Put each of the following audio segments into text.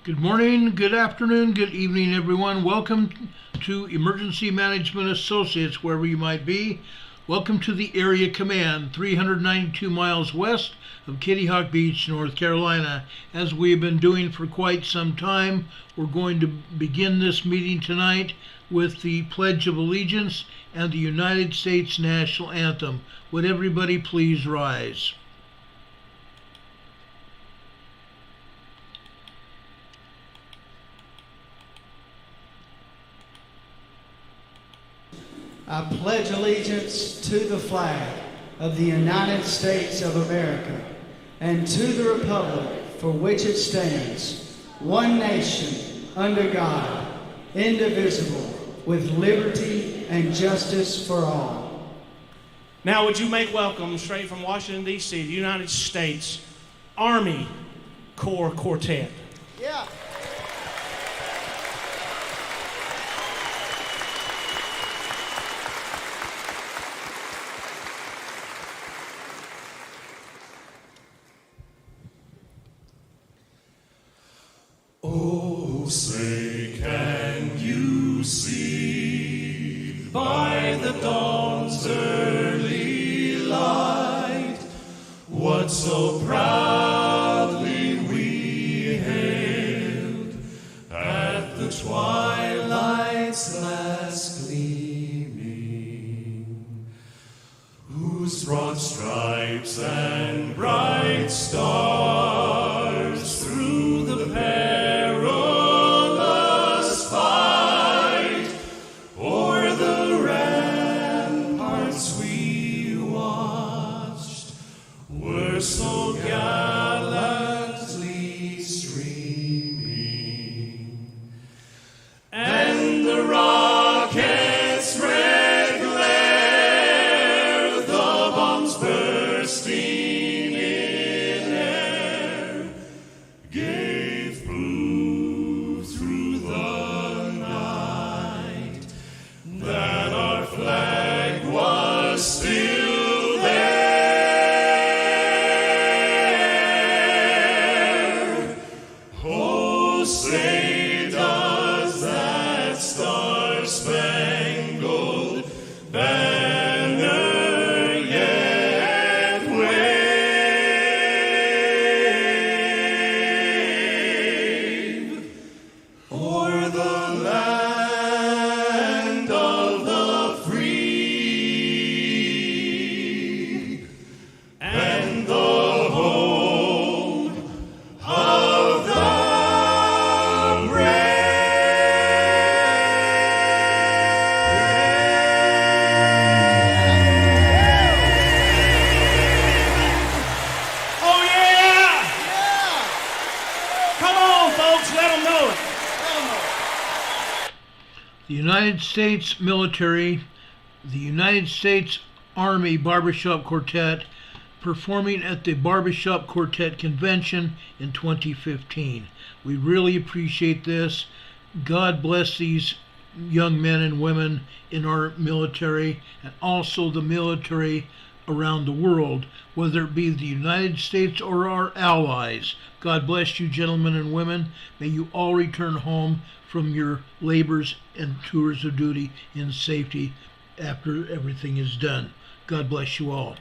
Good morning, good afternoon, good evening, everyone. Welcome to Emergency Management Associates, wherever you might be. Welcome to the Area Command, 392 miles west of Kitty Hawk Beach, North Carolina. As we have been doing for quite some time, we're going to begin this meeting tonight with the Pledge of Allegiance and the United States National Anthem. Would everybody please rise? I pledge allegiance to the flag of the United States of America and to the republic for which it stands, one nation, under God, indivisible, with liberty and justice for all. Now would you make welcome, straight from Washington, D.C., the United States Army Corps Quartet. Yeah. Oh, say, can you see by the dawn's early light what so proudly we hailed at the twilight's last gleaming, whose broad stripes and bright stars through the perilous fight o'er the ramparts we watched were so gallantly streaming, and the rockets' red glare, the bombs bursting in air, gave proof through the night that our flag was still there. Oh, say does that star-spangled banner yet wave o'er the land of the free and the home of the Oh, yeah! Come on, folks, let them know it. The United States military, the United States Army Barbershop Quartet, performing at the Barbershop Quartet Convention in 2015. We really appreciate this. God bless these young men and women in our military and also the military around the world, whether it be the United States or our allies. God bless you, gentlemen and women. May you all return home from your labors and tours of duty in safety after everything is done. God bless you all.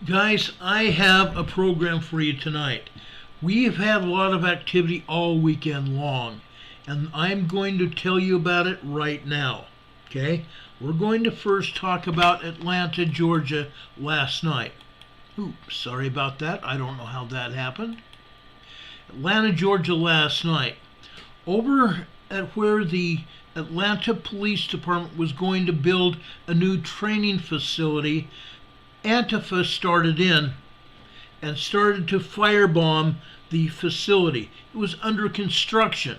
Guys, I have a program for you tonight. We have had a lot of activity all weekend long, and I'm going to tell you about it right now. Okay? We're going to first talk about Atlanta, Georgia last night. Oops, sorry about that. I don't know how that happened. Atlanta, Georgia last night. Over at where the Atlanta Police Department was going to build a new training facility, Antifa started in and started to firebomb the facility. It was under construction.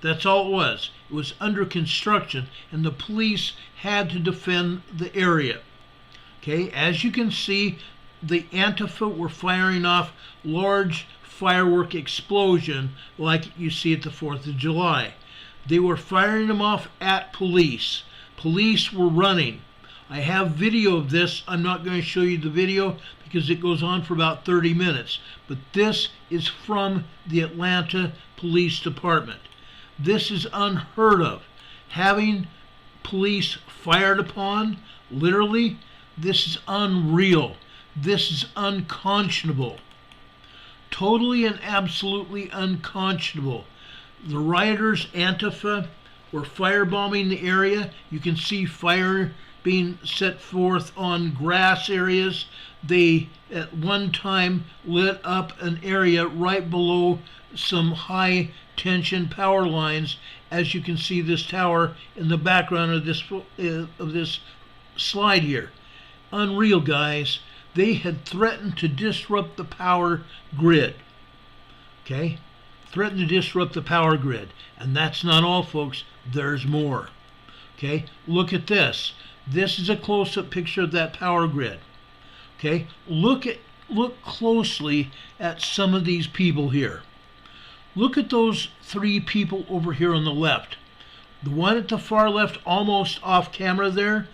That's all it was. It was under construction, and the police had to defend the area. Okay, as you can see, the Antifa were firing off large firework explosion like you see at the 4th of July. They were firing them off at police. Police were running. I have video of this. I'm not going to show you the video because it goes on for about 30 minutes. But this is from the Atlanta Police Department. This is unheard of. Having police fired upon, literally, this is unreal. This is unconscionable. Totally and absolutely unconscionable. The rioters, Antifa, were firebombing the area. You can see fire being set forth on grass areas. They at one time lit up an area right below some high tension power lines, as you can see this tower in the background of this slide here. Unreal, guys. They had threatened to disrupt the power grid. Okay? Threatened to disrupt the power grid. And that's not all, folks. There's more. Okay? Look at this. This is a close-up picture of that power grid. Okay? Look closely at some of these people here. Look at those three people over here on the left. The one at the far left, almost off camera there,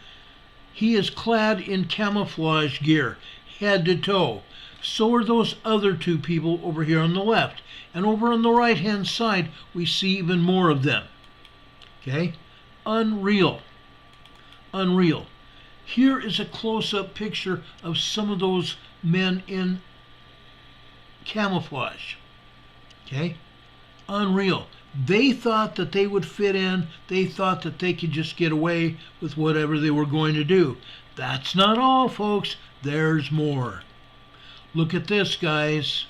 he is clad in camouflage gear, head to toe. So are those other two people over here on the left. And over on the right-hand side, we see even more of them. Okay? Unreal. Unreal. Here is a close-up picture of some of those men in camouflage. Okay? Unreal. They thought that they would fit in. They thought that they could just get away with whatever they were going to do. That's not all, folks. There's more. Look at this, guys.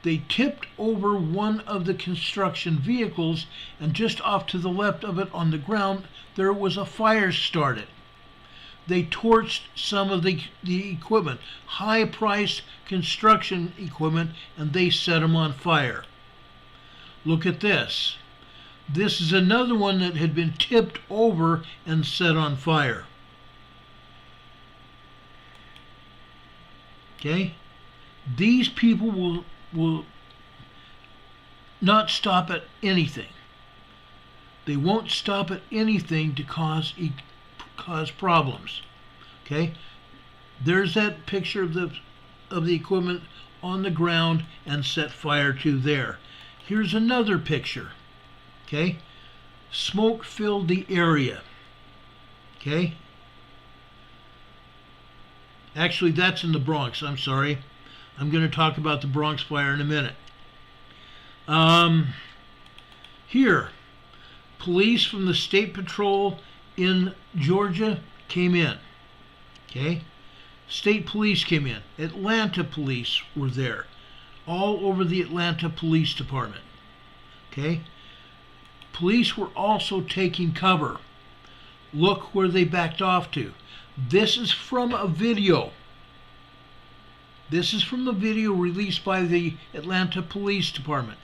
They tipped over one of the construction vehicles, and just off to the left of it on the ground, there was a fire started. They torched some of the equipment, high-priced construction equipment, and they set them on fire. Look at this. This is another one that had been tipped over and set on fire. Okay? These people will not stop at anything. They won't stop at anything to cause problems. Okay? There's that picture of the equipment on the ground and set fire to there. Here's another picture. Okay? Smoke filled the area. Okay? Actually, that's in the Bronx. I'm sorry. I'm going to talk about the Bronx fire in a minute. Here, police from the State Patrol in Georgia came in. Okay? State police came in. Atlanta police were there. All over the Atlanta Police Department. Okay? Police were also taking cover. Look where they backed off to. This is from a video. This is from the video released by the Atlanta Police Department.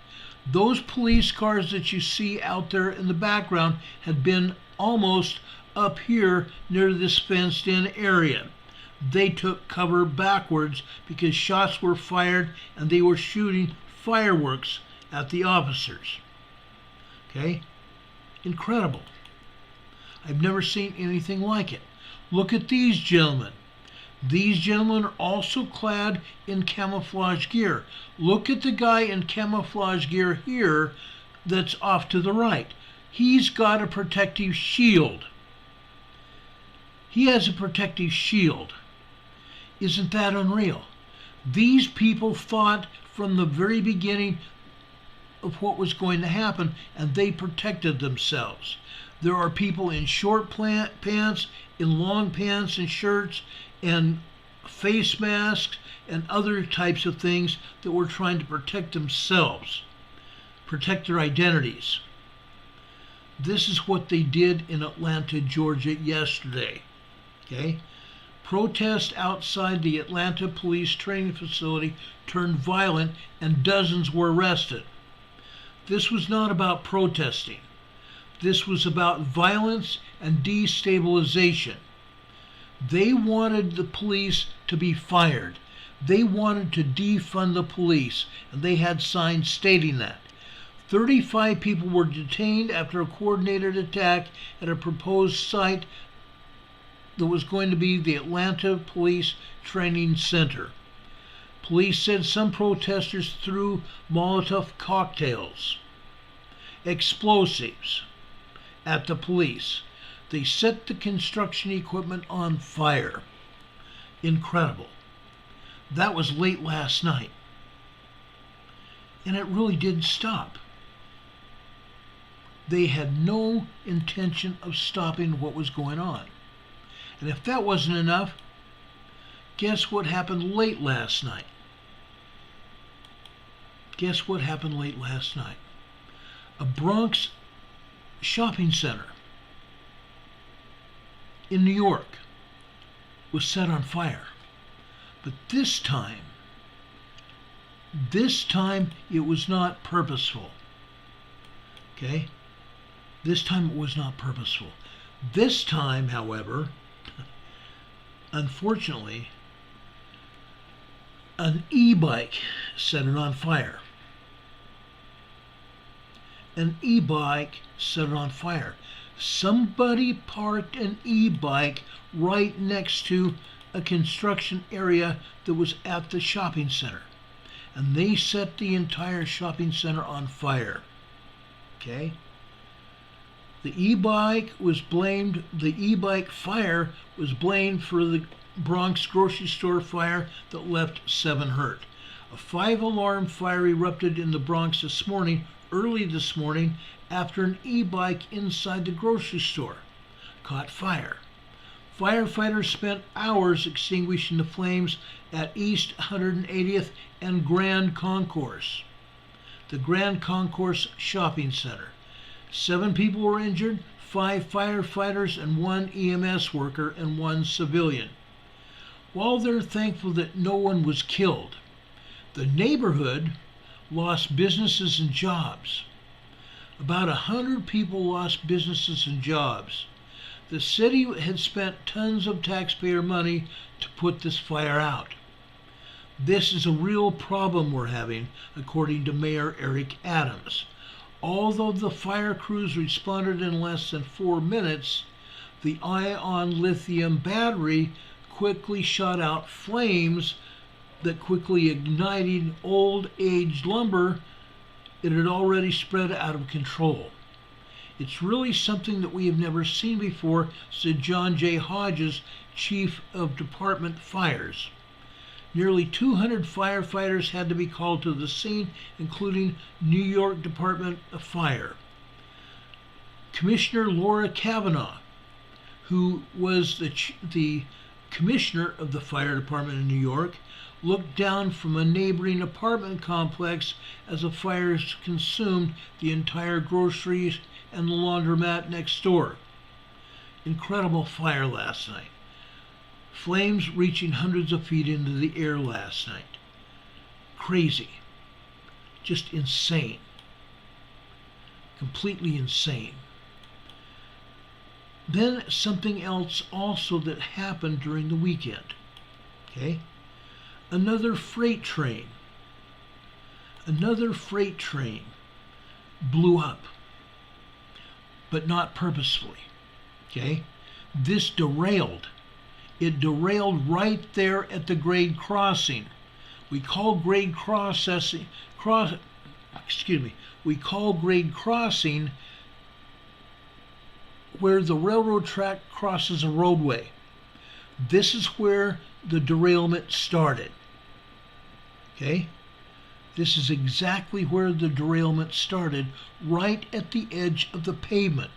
Those police cars that you see out there in the background had been almost up here near this fenced-in area. They took cover backwards because shots were fired and they were shooting fireworks at the officers. Okay? Incredible. I've never seen anything like it. Look at these gentlemen. These gentlemen are also clad in camouflage gear. Look at the guy in camouflage gear here that's off to the right. He's got a protective shield. He has a protective shield. Isn't that unreal? These people thought from the very beginning of what was going to happen, and they protected themselves. There are people in short pants, in long pants and shirts, and face masks, and other types of things that were trying to protect themselves, protect their identities. This is what they did in Atlanta, Georgia yesterday. Okay? Protests outside the Atlanta police training facility turned violent and dozens were arrested. This was not about protesting. This was about violence and destabilization. They wanted the police to be fired. They wanted to defund the police, and they had signs stating that. 35 people were detained after a coordinated attack at a proposed site that was going to be the Atlanta Police Training Center. Police said some protesters threw Molotov cocktails, explosives, at the police. They set the construction equipment on fire. Incredible. That was late last night. And it really didn't stop. They had no intention of stopping what was going on. And if that wasn't enough, guess what happened late last night? Guess what happened late last night? A Bronx shopping center in New York was set on fire. But this time it was not purposeful. Okay? This time it was not purposeful. This time, however, unfortunately, an e-bike set it on fire. An e-bike set it on fire. Somebody parked an e-bike right next to a construction area that was at the shopping center. And they set the entire shopping center on fire. Okay? The e-bike fire was blamed for the Bronx grocery store fire that left 7 hurt. A 5-alarm fire erupted in the Bronx early this morning, after an e-bike inside the grocery store caught fire. Firefighters spent hours extinguishing the flames at East 180th and Grand Concourse, the Grand Concourse Shopping Center. 7 people were injured, 5 firefighters and 1 EMS worker and 1 civilian. While they're thankful that no one was killed, the neighborhood lost businesses and jobs. About 100 people lost businesses and jobs. The city had spent tons of taxpayer money to put this fire out. This is a real problem we're having, according to Mayor Eric Adams. Although the fire crews responded in less than 4 minutes, the ion lithium battery quickly shot out flames that quickly ignited old aged lumber. It had already spread out of control. It's really something that we have never seen before, said John J. Hodges, Chief of Department Fires. Nearly 200 firefighters had to be called to the scene, including New York Department of Fire. Commissioner Laura Kavanaugh, who was the commissioner of the fire department in New York, looked down from a neighboring apartment complex as the fires consumed the entire groceries and the laundromat next door. Incredible fire last night. Flames reaching hundreds of feet into the air last night. Crazy. Just insane. Completely insane. Then something else also that happened during the weekend. Okay? Another freight train blew up, but not purposefully. Okay? This derailed. It derailed right there at the grade crossing. We call grade crossing where the railroad track crosses a roadway. This is where the derailment started. Okay? This is exactly where the derailment started, right at the edge of the pavement.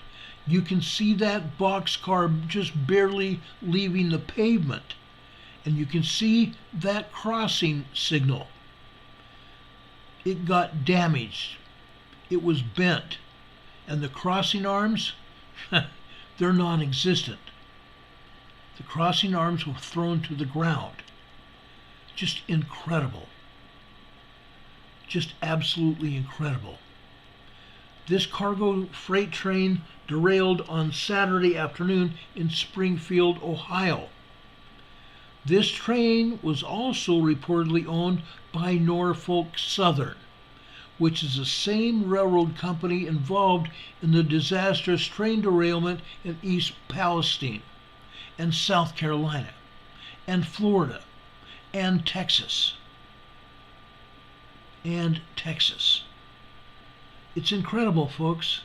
You can see that boxcar just barely leaving the pavement. And you can see that crossing signal. It got damaged. It was bent. And the crossing arms, they're non-existent. The crossing arms were thrown to the ground. Just incredible. Just absolutely incredible. This cargo freight train derailed on Saturday afternoon in Springfield, Ohio. This train was also reportedly owned by Norfolk Southern, which is the same railroad company involved in the disastrous train derailment in East Palestine. and South Carolina and Florida and Texas. And Texas. It's incredible, folks.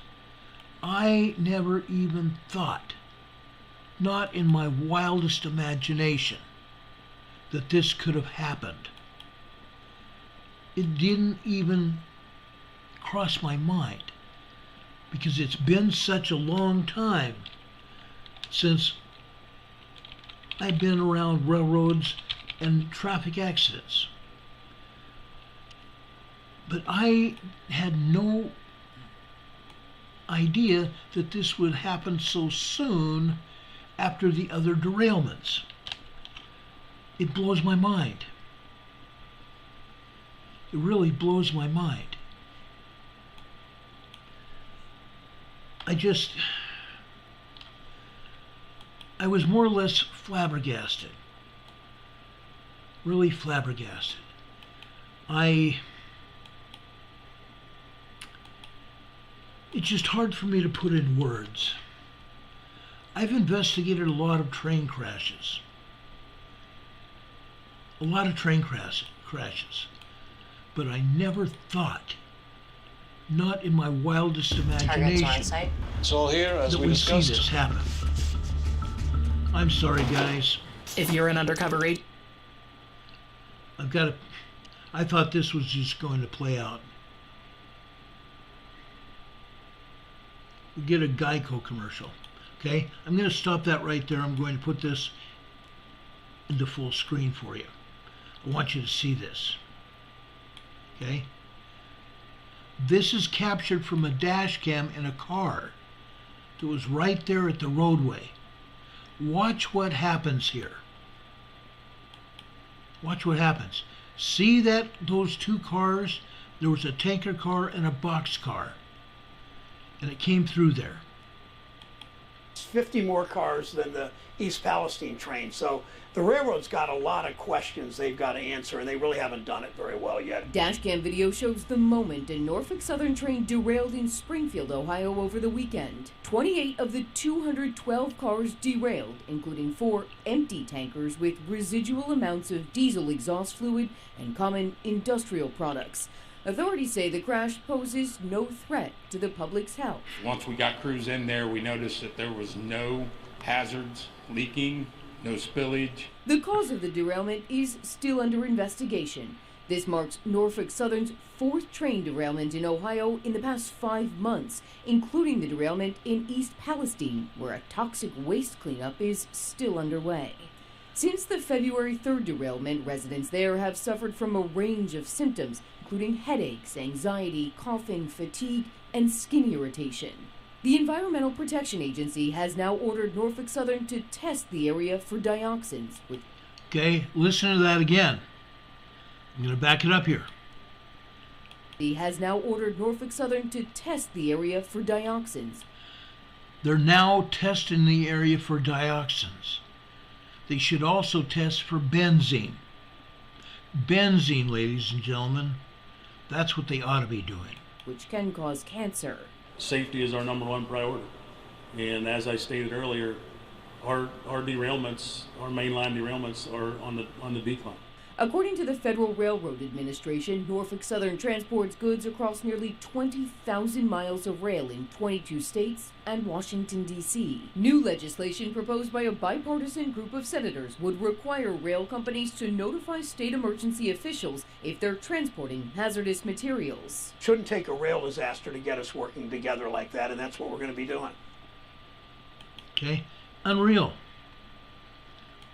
I never even thought, not in my wildest imagination, that this could have happened. It didn't even cross my mind because it's been such a long time since I've been around railroads and traffic accidents. But I had no idea that this would happen so soon after the other derailments. It blows my mind. It really blows my mind. I was more or less flabbergasted. Really flabbergasted. It's just hard for me to put in words. I've investigated a lot of train crashes. A lot of train crashes. But I never thought, not in my wildest imagination, It's all here as that we we'd see discussed. this happen. I'm sorry, guys. If you're an undercover agent, I thought this was just going to play out. We get a Geico commercial. Okay? I'm going to stop that right there. I'm going to put this into full screen for you. I want you to see this. Okay? This is captured from a dash cam in a car that was right there at the roadway. Watch what happens here. Watch what happens. See those two cars? There was a tanker car and a box car. And it came through there. 50 more cars than the East Palestine train. So the railroad's got a lot of questions they've got to answer, and they really haven't done it very well yet. Dashcam video shows the moment a Norfolk Southern train derailed in Springfield, Ohio over the weekend. 28 of the 212 cars derailed, including 4 empty tankers with residual amounts of diesel exhaust fluid and common industrial products. Authorities say the crash poses no threat to the public's health. Once we got crews in there, we noticed that there was no hazards, leaking, no spillage. The cause of the derailment is still under investigation. This marks Norfolk Southern's 4th train derailment in Ohio in the past 5 months, including the derailment in East Palestine, where a toxic waste cleanup is still underway. Since the February 3rd derailment, residents there have suffered from a range of symptoms, including headaches, anxiety, coughing, fatigue, and skin irritation. The Environmental Protection Agency has now ordered Norfolk Southern to test the area for dioxins. Okay, listen to that again. I'm going to back it up here. He has now ordered Norfolk Southern to test the area for dioxins. They're now testing the area for dioxins. They should also test for benzene. Benzene, ladies and gentlemen, that's what they ought to be doing. Which can cause cancer. Safety is our number one priority. And as I stated earlier, our derailments, our mainline derailments are on the decline. According to the Federal Railroad Administration, Norfolk Southern transports goods across nearly 20,000 miles of rail in 22 states and Washington, D.C. New legislation proposed by a bipartisan group of senators would require rail companies to notify state emergency officials if they're transporting hazardous materials. Shouldn't take a rail disaster to get us working together like that, and that's what we're going to be doing. Okay? Unreal.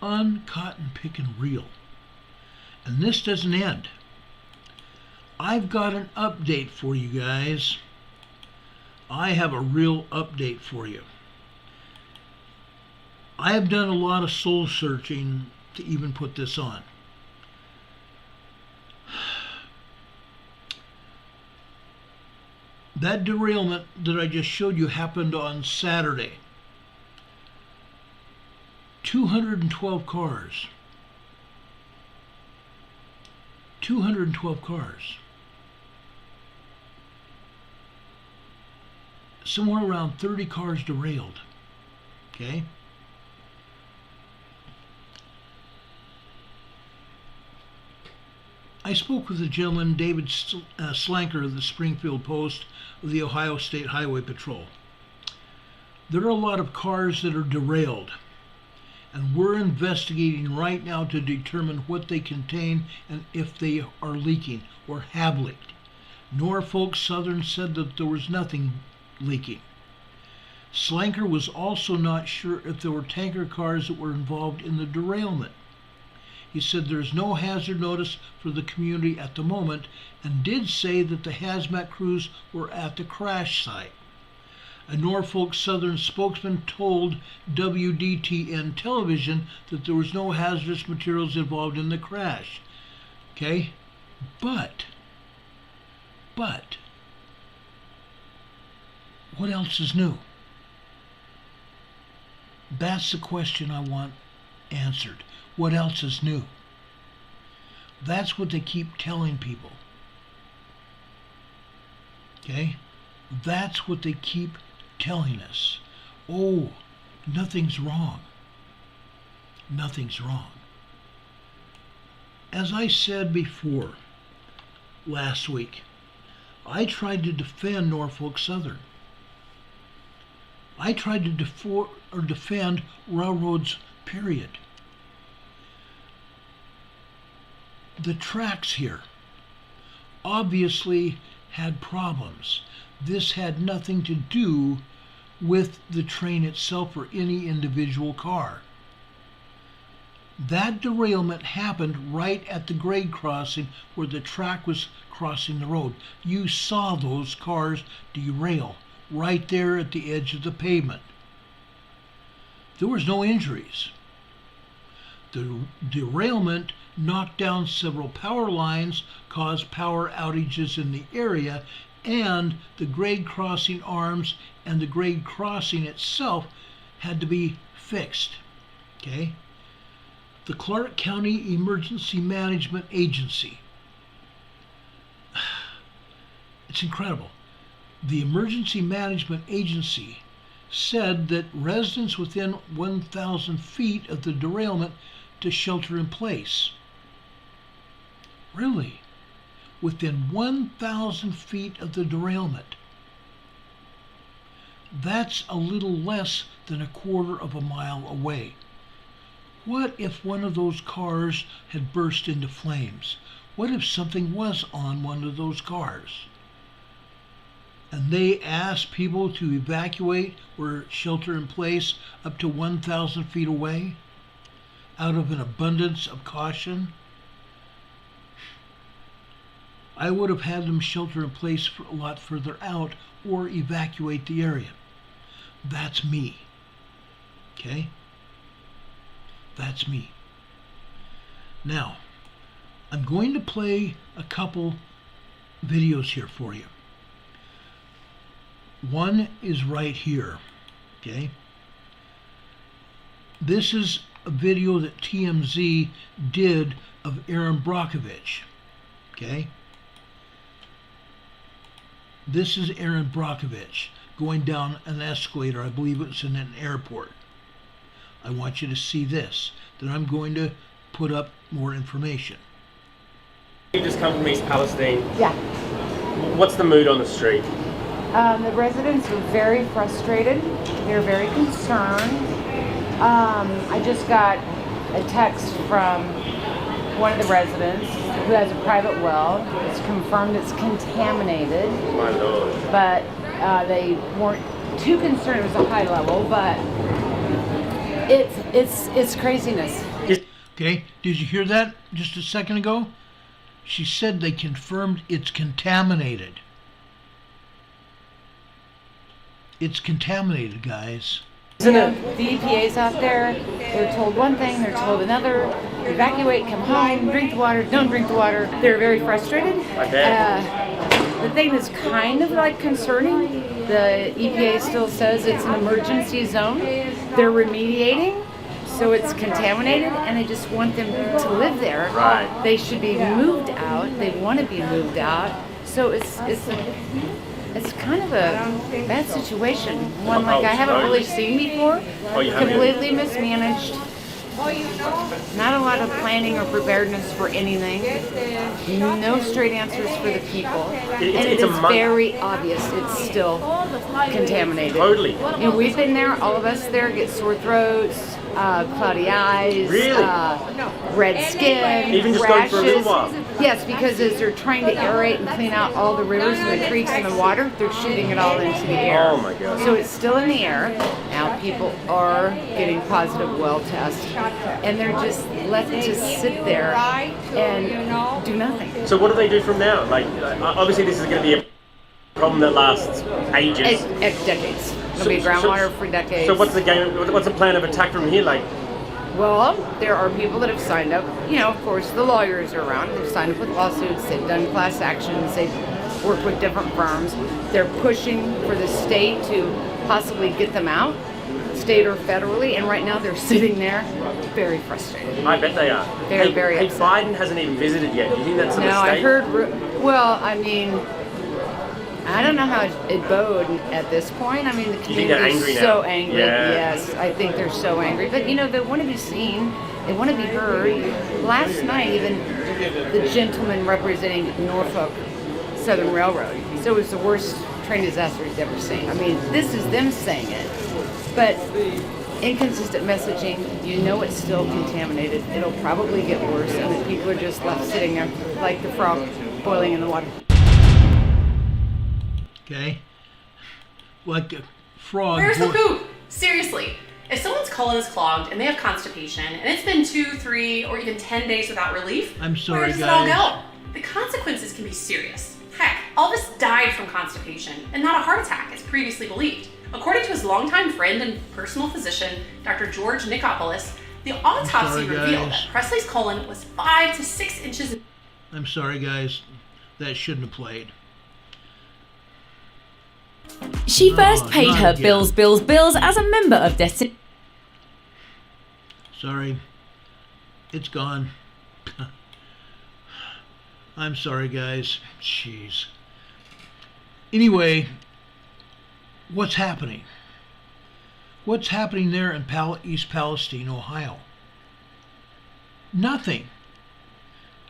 Uncotton picking real. And this doesn't end. I've got an update for you guys. I have a real update for you. I have done a lot of soul searching to even put this on. That derailment that I just showed you happened on Saturday. 212 cars. 212 cars. Somewhere around 30 cars derailed. Okay? I spoke with a gentleman, David Slanker of the Springfield Post of the Ohio State Highway Patrol. There are a lot of cars that are derailed, and we're investigating right now to determine what they contain and if they are leaking or have leaked. Norfolk Southern said that there was nothing leaking. Slanker was also not sure if there were tanker cars that were involved in the derailment. He said there's no hazard notice for the community at the moment, and did say that the hazmat crews were at the crash site. A Norfolk Southern spokesman told WDTN television that there was no hazardous materials involved in the crash. Okay? But, what else is new? That's the question I want answered. What else is new? That's what they keep telling people. Okay? That's what they keep telling us. Oh, nothing's wrong. Nothing's wrong. As I said before, last week, I tried to defend Norfolk Southern. I tried to defend railroads, period. The tracks here obviously had problems. This had nothing to do with the train itself or any individual car. That derailment happened right at the grade crossing where the track was crossing the road. You saw those cars derail right there at the edge of the pavement. There was no injuries. The derailment knocked down several power lines, caused power outages in the area, and the grade crossing arms and the grade crossing itself had to be fixed. Okay? The Clark County Emergency Management Agency. It's incredible. The Emergency Management Agency said that residents within 1,000 feet of the derailment to shelter in place. Really? Within 1,000 feet of the derailment. That's a little less than a quarter of a mile away. What if one of those cars had burst into flames? What if something was on one of those cars? And they asked people to evacuate or shelter in place up to 1,000 feet away out of an abundance of caution? I would have had them shelter in place for a lot further out or evacuate the area. That's me. Okay? That's me. Now, I'm going to play a couple videos here for you. One is right here. Okay? This is a video that TMZ did of Aaron Brockovich. Okay? This is Aaron Brockovich going down an escalator. I believe it's in an airport. I want you to see this. Then I'm going to put up more information. You just come from East Palestine. Yeah. What's the mood on the street? The residents are very frustrated. They're very concerned. I just got a text from one of the residents who has a private well. It's confirmed it's contaminated. My Lord. But they weren't too concerned. It was a high level, but it's craziness. Okay, did you hear that just a second ago? She said they confirmed it's contaminated. It's contaminated, guys. You know, the EPA's out there, they're told one thing, they're told another. Evacuate, come home, drink the water, don't drink the water. They're very frustrated. The thing that's kind of like concerning, the EPA still says it's an emergency zone. They're remediating, so it's contaminated, and they just want them to live there. Right. They should be moved out. They want to be moved out. So it's kind of a bad situation. One like I haven't really seen before. Oh, you haven't? Completely mismanaged. Not a lot of planning or preparedness for anything. No straight answers for the people. And it is very obvious it's still contaminated. Totally. You know, we've been there, all of us there get sore throats, cloudy eyes, red skin, even just rashes. going for a little while. Yes, because as they're trying to aerate and clean out all the rivers and the creeks and the water, they're shooting it all into the air. Oh my God. So it's still in the air. Now people are getting positive well tests, and they're just left to sit there and do nothing. So what do they do from now? Like, obviously this is going to be a problem that lasts ages. Decades. It'll be groundwater for decades. So what's the game? What's the plan of attack from here? Like, well, there are people that have signed up. You know, of course, the lawyers are around. They've signed up with lawsuits. They've done class actions. They've worked with different firms. They're pushing for the state to possibly get them out, state or federally. And right now, they're sitting there, very frustrated. I bet they are. They're very Hey, upset. Biden hasn't even visited yet. Do you think that's a mistake? No, I heard. Well, I mean, I don't know how it bode at this point. I mean, the community is so angry. Yeah. Yes, I think they're so angry. But, you know, they want to be seen. They want to be heard. Last night, even the gentleman representing Norfolk Southern Railroad, so it was the worst train disaster he's ever seen. I mean, this is them saying it. But inconsistent messaging, you know it's still contaminated. It'll probably get worse, and the people are just left sitting there like the frog boiling in the water. Okay? Like a frog. Where's the poop? Seriously. If someone's colon is clogged and they have constipation and it's been 2, 3, or even 10 days without relief, I'm sorry, where does guys. it all go? The consequences can be serious. Heck, Elvis died from constipation and not a heart attack as previously believed. According to his longtime friend and personal physician, Dr. George Nicopolis, the autopsy revealed that Presley's colon was 5 to 6 inches. I'm sorry, guys. That shouldn't have played. She first paid her bills as a member of Destiny. Sorry. It's gone. I'm sorry, guys. Jeez. Anyway, what's happening? What's happening there in East Palestine, Ohio? Nothing.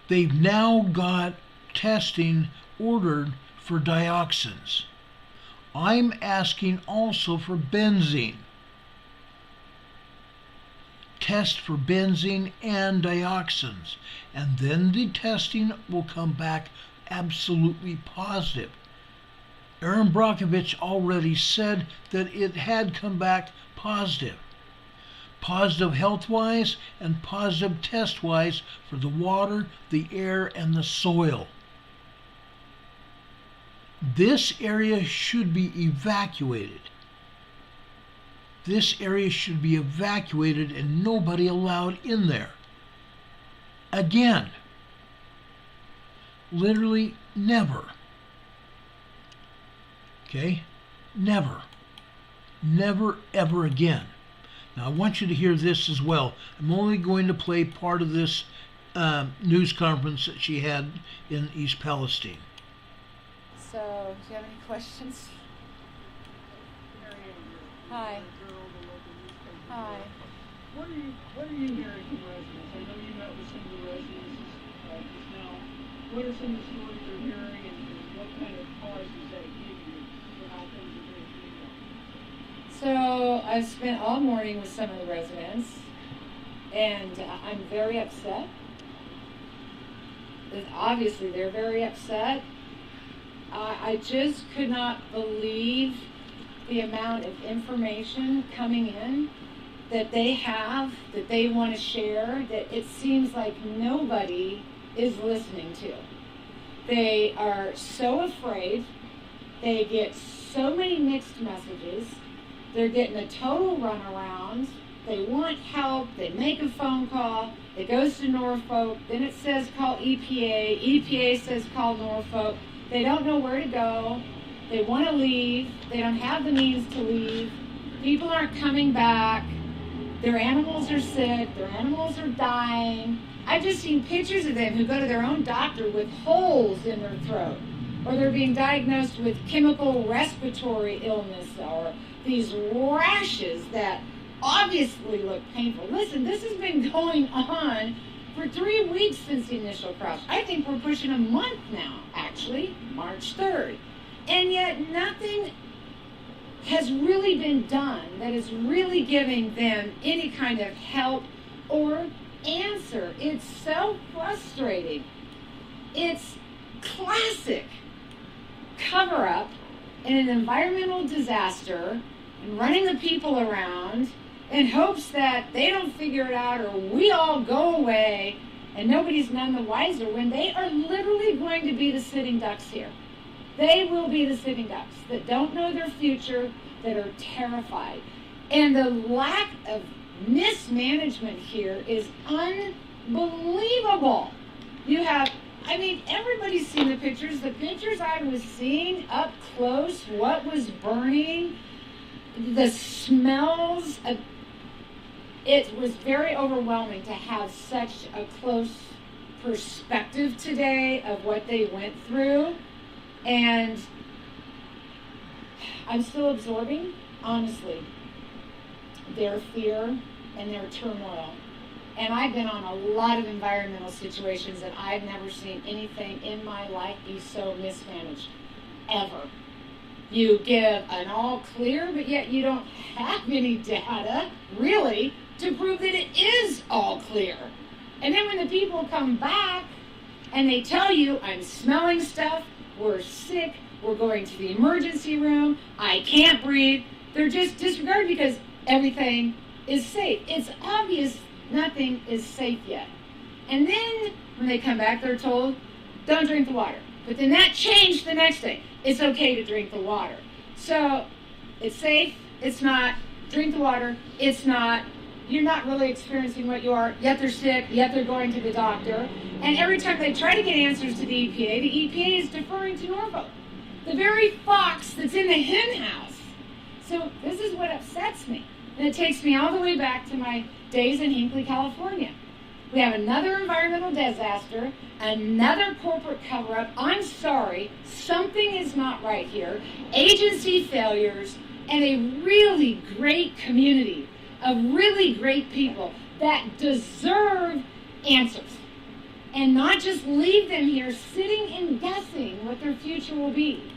They've now got testing ordered for dioxins. I'm asking also for benzene. Test for benzene and dioxins. And then the testing will come back absolutely positive. Aaron Brockovich already said that it had come back positive. Positive health-wise and positive test-wise for the water, the air, and the soil. This area should be evacuated. This area should be evacuated and nobody allowed in there. Again. Literally never. Okay? Never. Never ever again. Now I want you to hear this as well. I'm only going to play part of this news conference that she had in East Palestine. So, do you have any questions? Hi. Hi. What are you hearing from residents? I know you met with some of the residents just now. What are some of the stories you're hearing, and what kind of pause does that give you for how things are being treated? So, I've spent all morning with some of the residents, and I'm very upset. Obviously, they're very upset. I just could not believe the amount of information coming in that they have, that they want to share, that it seems like nobody is listening to. They are so afraid. They get so many mixed messages. They're getting a total runaround. They want help. They make a phone call. It goes to Norfolk. Then it says call EPA. EPA says call Norfolk. They don't know where to go. They want to leave. They don't have the means to leave. People aren't coming back. Their animals are sick. Their animals are dying. I've just seen pictures of them who go to their own doctor with holes in their throat, or they're being diagnosed with chemical respiratory illness, or these rashes that obviously look painful. Listen, this has been going on for 3 weeks since the initial crash. I think we're pushing a month now, actually, March 3rd. And yet nothing has really been done that is really giving them any kind of help or answer. It's so frustrating. It's classic cover-up in an environmental disaster and running the people around in hopes that they don't figure it out or we all go away and nobody's none the wiser, when they are literally going to be the sitting ducks here. They will be the sitting ducks that don't know their future, that are terrified. And the lack of mismanagement here is unbelievable. You have, I mean, everybody's seen the pictures. The pictures I was seeing up close, what was burning, the smells. It was very overwhelming to have such a close perspective today of what they went through. And I'm still absorbing, honestly, their fear and their turmoil. And I've been on a lot of environmental situations and I've never seen anything in my life be so mismanaged, ever. You give an all clear, but yet you don't have any data, really, to prove that it is all clear. And then when the people come back and they tell you, I'm smelling stuff, we're sick, we're going to the emergency room, I can't breathe, they're just disregarded because everything is safe. It's obvious nothing is safe yet. And then when they come back, they're told, don't drink the water. But then that changed the next day. It's okay to drink the water. So it's safe, it's not. Drink the water, it's not. You're not really experiencing what you are, yet they're sick, yet they're going to the doctor. And every time they try to get answers to the EPA is deferring to Norfolk, the very fox that's in the hen house. So this is what upsets me. And it takes me all the way back to my days in Hinckley, California. We have another environmental disaster, another corporate cover-up. I'm sorry, something is not right here. Agency failures and a really great community of really great people that deserve answers. And not just leave them here sitting and guessing what their future will be.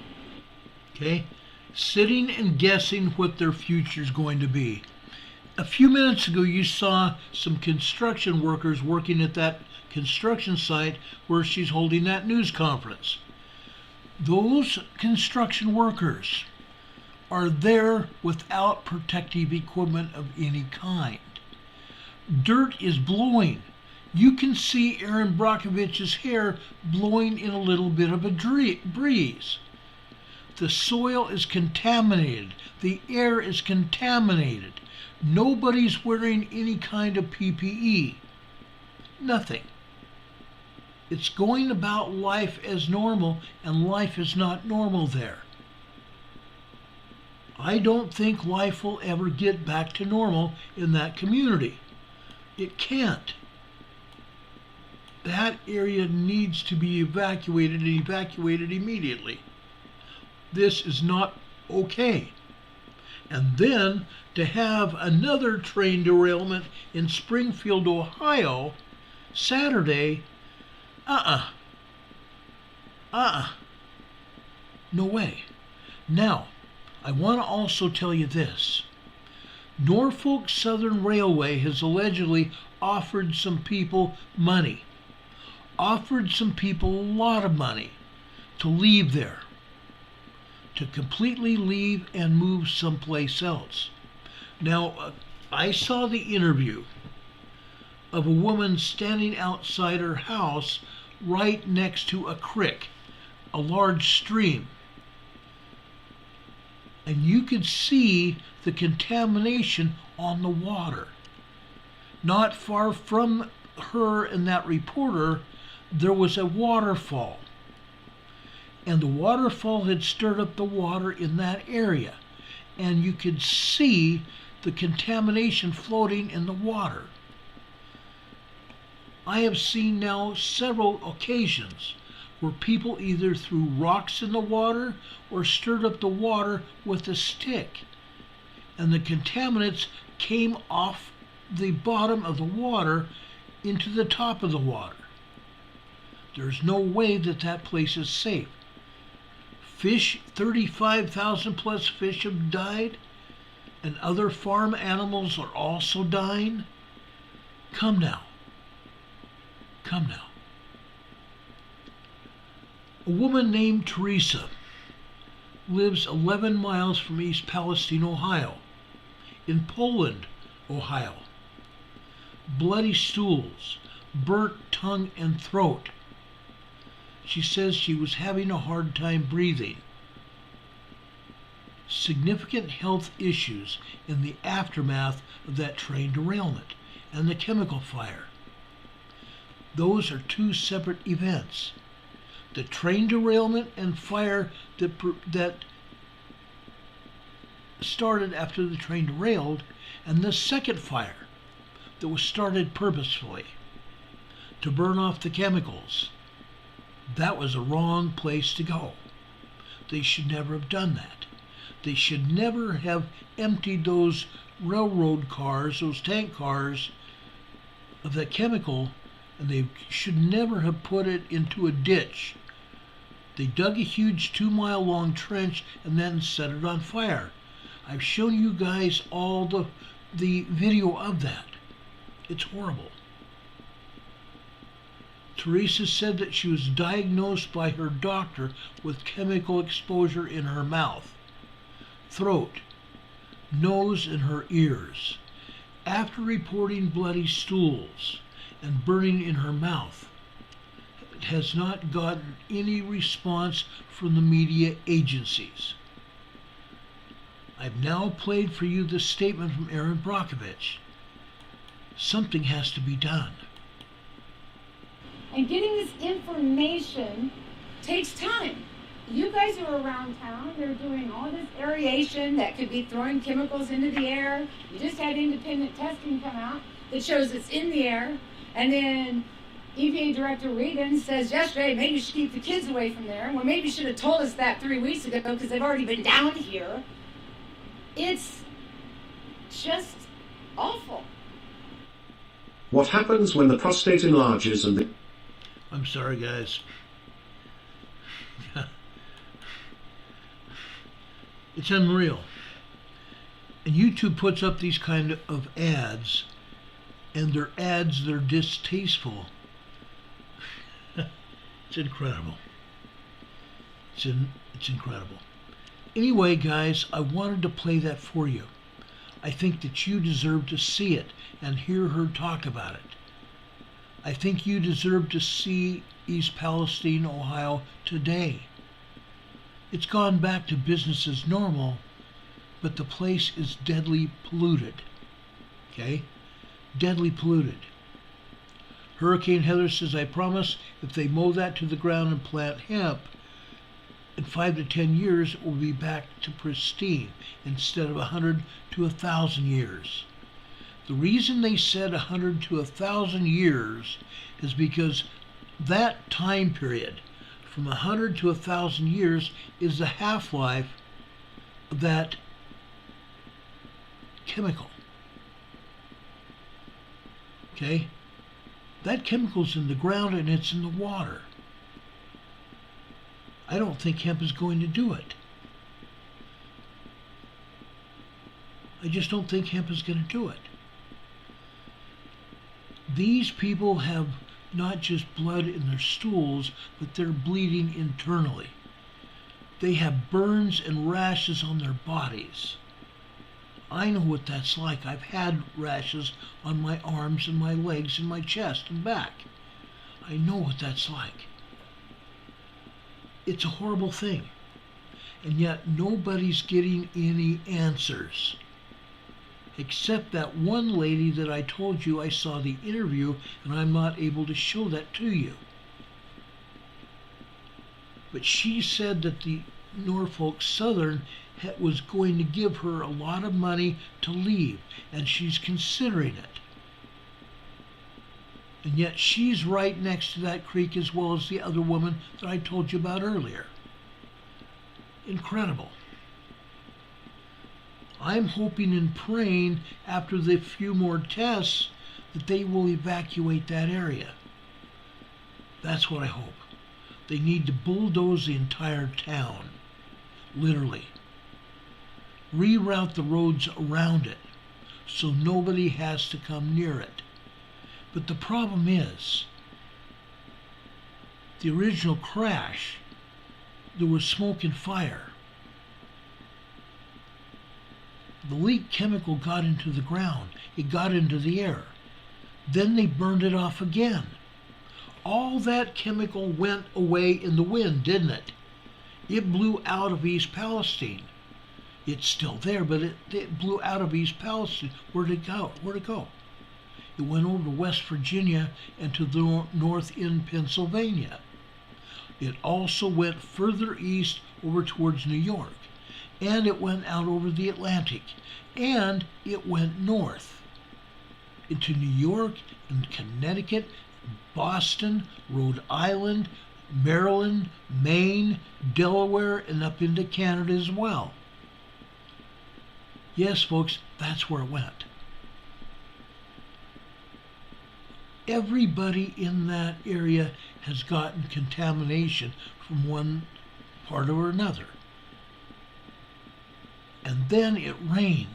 Okay? Sitting and guessing what their future is going to be. A few minutes ago, you saw some construction workers working at that construction site where she's holding that news conference. Those construction workers are there without protective equipment of any kind. Dirt is blowing. You can see Aaron Brockovich's hair blowing in a little bit of a breeze. The soil is contaminated. The air is contaminated. Nobody's wearing any kind of PPE. Nothing. It's going about life as normal, and life is not normal there. I don't think life will ever get back to normal in that community. It can't. That area needs to be evacuated and evacuated immediately. This is not okay. And then to have another train derailment in Springfield, Ohio, Saturday, no way. Now, I want to also tell you this. Norfolk Southern Railway has allegedly offered some people money, offered some people a lot of money to leave there, to completely leave and move someplace else. Now, I saw the interview of a woman standing outside her house right next to a creek, a large stream. And you could see the contamination on the water. Not far from her and that reporter, there was a waterfall. And the waterfall had stirred up the water in that area. And you could see the contamination floating in the water. I have seen now several occasions where people either threw rocks in the water or stirred up the water with a stick. And the contaminants came off the bottom of the water into the top of the water. There's no way that that place is safe. Fish, 35,000 plus fish have died, and other farm animals are also dying. Come now. Come now. A woman named Teresa lives 11 miles from East Palestine, Ohio, in Poland, Ohio. Bloody stools, burnt tongue and throat. She says she was having a hard time breathing. Significant health issues in the aftermath of that train derailment and the chemical fire. Those are two separate events. The train derailment and fire that started after the train derailed, and the second fire that was started purposefully to burn off the chemicals. That was a wrong place to go. They should never have done that. They should never have emptied those railroad cars, those tank cars, of that chemical, and they should never have put it into a ditch. They dug a huge 2-mile long trench and then set it on fire. I've shown you guys all the video of that. It's horrible. Teresa said that she was diagnosed by her doctor with chemical exposure in her mouth, throat, nose, and her ears. After reporting bloody stools and burning in her mouth, it has not gotten any response from the media agencies. I've now played for you the statement from Erin Brockovich. Something has to be done. And getting this information takes time. You guys are around town, they're doing all this aeration that could be throwing chemicals into the air. You just had independent testing come out that shows it's in the air. And then EPA Director Regan says yesterday, maybe you should keep the kids away from there. Well, maybe you should have told us that 3 weeks ago because they've already been down here. It's just awful. What happens when the prostate enlarges and the... I'm sorry, guys. It's unreal. And YouTube puts up these kind of ads, and they're distasteful. It's incredible. It's incredible. Anyway, guys, I wanted to play that for you. I think that you deserve to see it and hear her talk about it. I think you deserve to see East Palestine, Ohio today. It's gone back to business as normal, but the place is deadly polluted. Okay? Deadly polluted. Hurricane Heather says, I promise if they mow that to the ground and plant hemp, in 5 to 10 years it will be back to pristine instead of 100 to 1,000 years. The reason they said 100 to 1,000 years is because that time period, from 100 to 1,000 years, is the half-life of that chemical. Okay? That chemical's in the ground and it's in the water. I don't think hemp is going to do it. I just don't think hemp is going to do it. These people have not just blood in their stools, but they're bleeding internally. They have burns and rashes on their bodies. I know what that's like. I've had rashes on my arms and my legs and my chest and back. I know what that's like. It's a horrible thing. And yet nobody's getting any answers. Except that one lady that I told you I saw the interview, and I'm not able to show that to you. But she said that the Norfolk Southern was going to give her a lot of money to leave, and she's considering it. And yet she's right next to that creek as well as the other woman that I told you about earlier. Incredible. I'm hoping and praying after the few more tests that they will evacuate that area. That's what I hope. They need to bulldoze the entire town, literally. Reroute the roads around it so nobody has to come near it. But the problem is, the original crash, there was smoke and fire. The leak chemical got into the ground. It got into the air. Then they burned it off again. All that chemical went away in the wind, didn't it? It blew out of East Palestine. It's still there, but it blew out of East Palestine. Where'd it go? Where'd it go? It went over to West Virginia and to the north in Pennsylvania. It also went further east over towards New York. And it went out over the Atlantic. And it went north into New York and Connecticut, Boston, Rhode Island, Maryland, Maine, Delaware, and up into Canada as well. Yes, folks, that's where it went. Everybody in that area has gotten contamination from one part or another. And then it rained.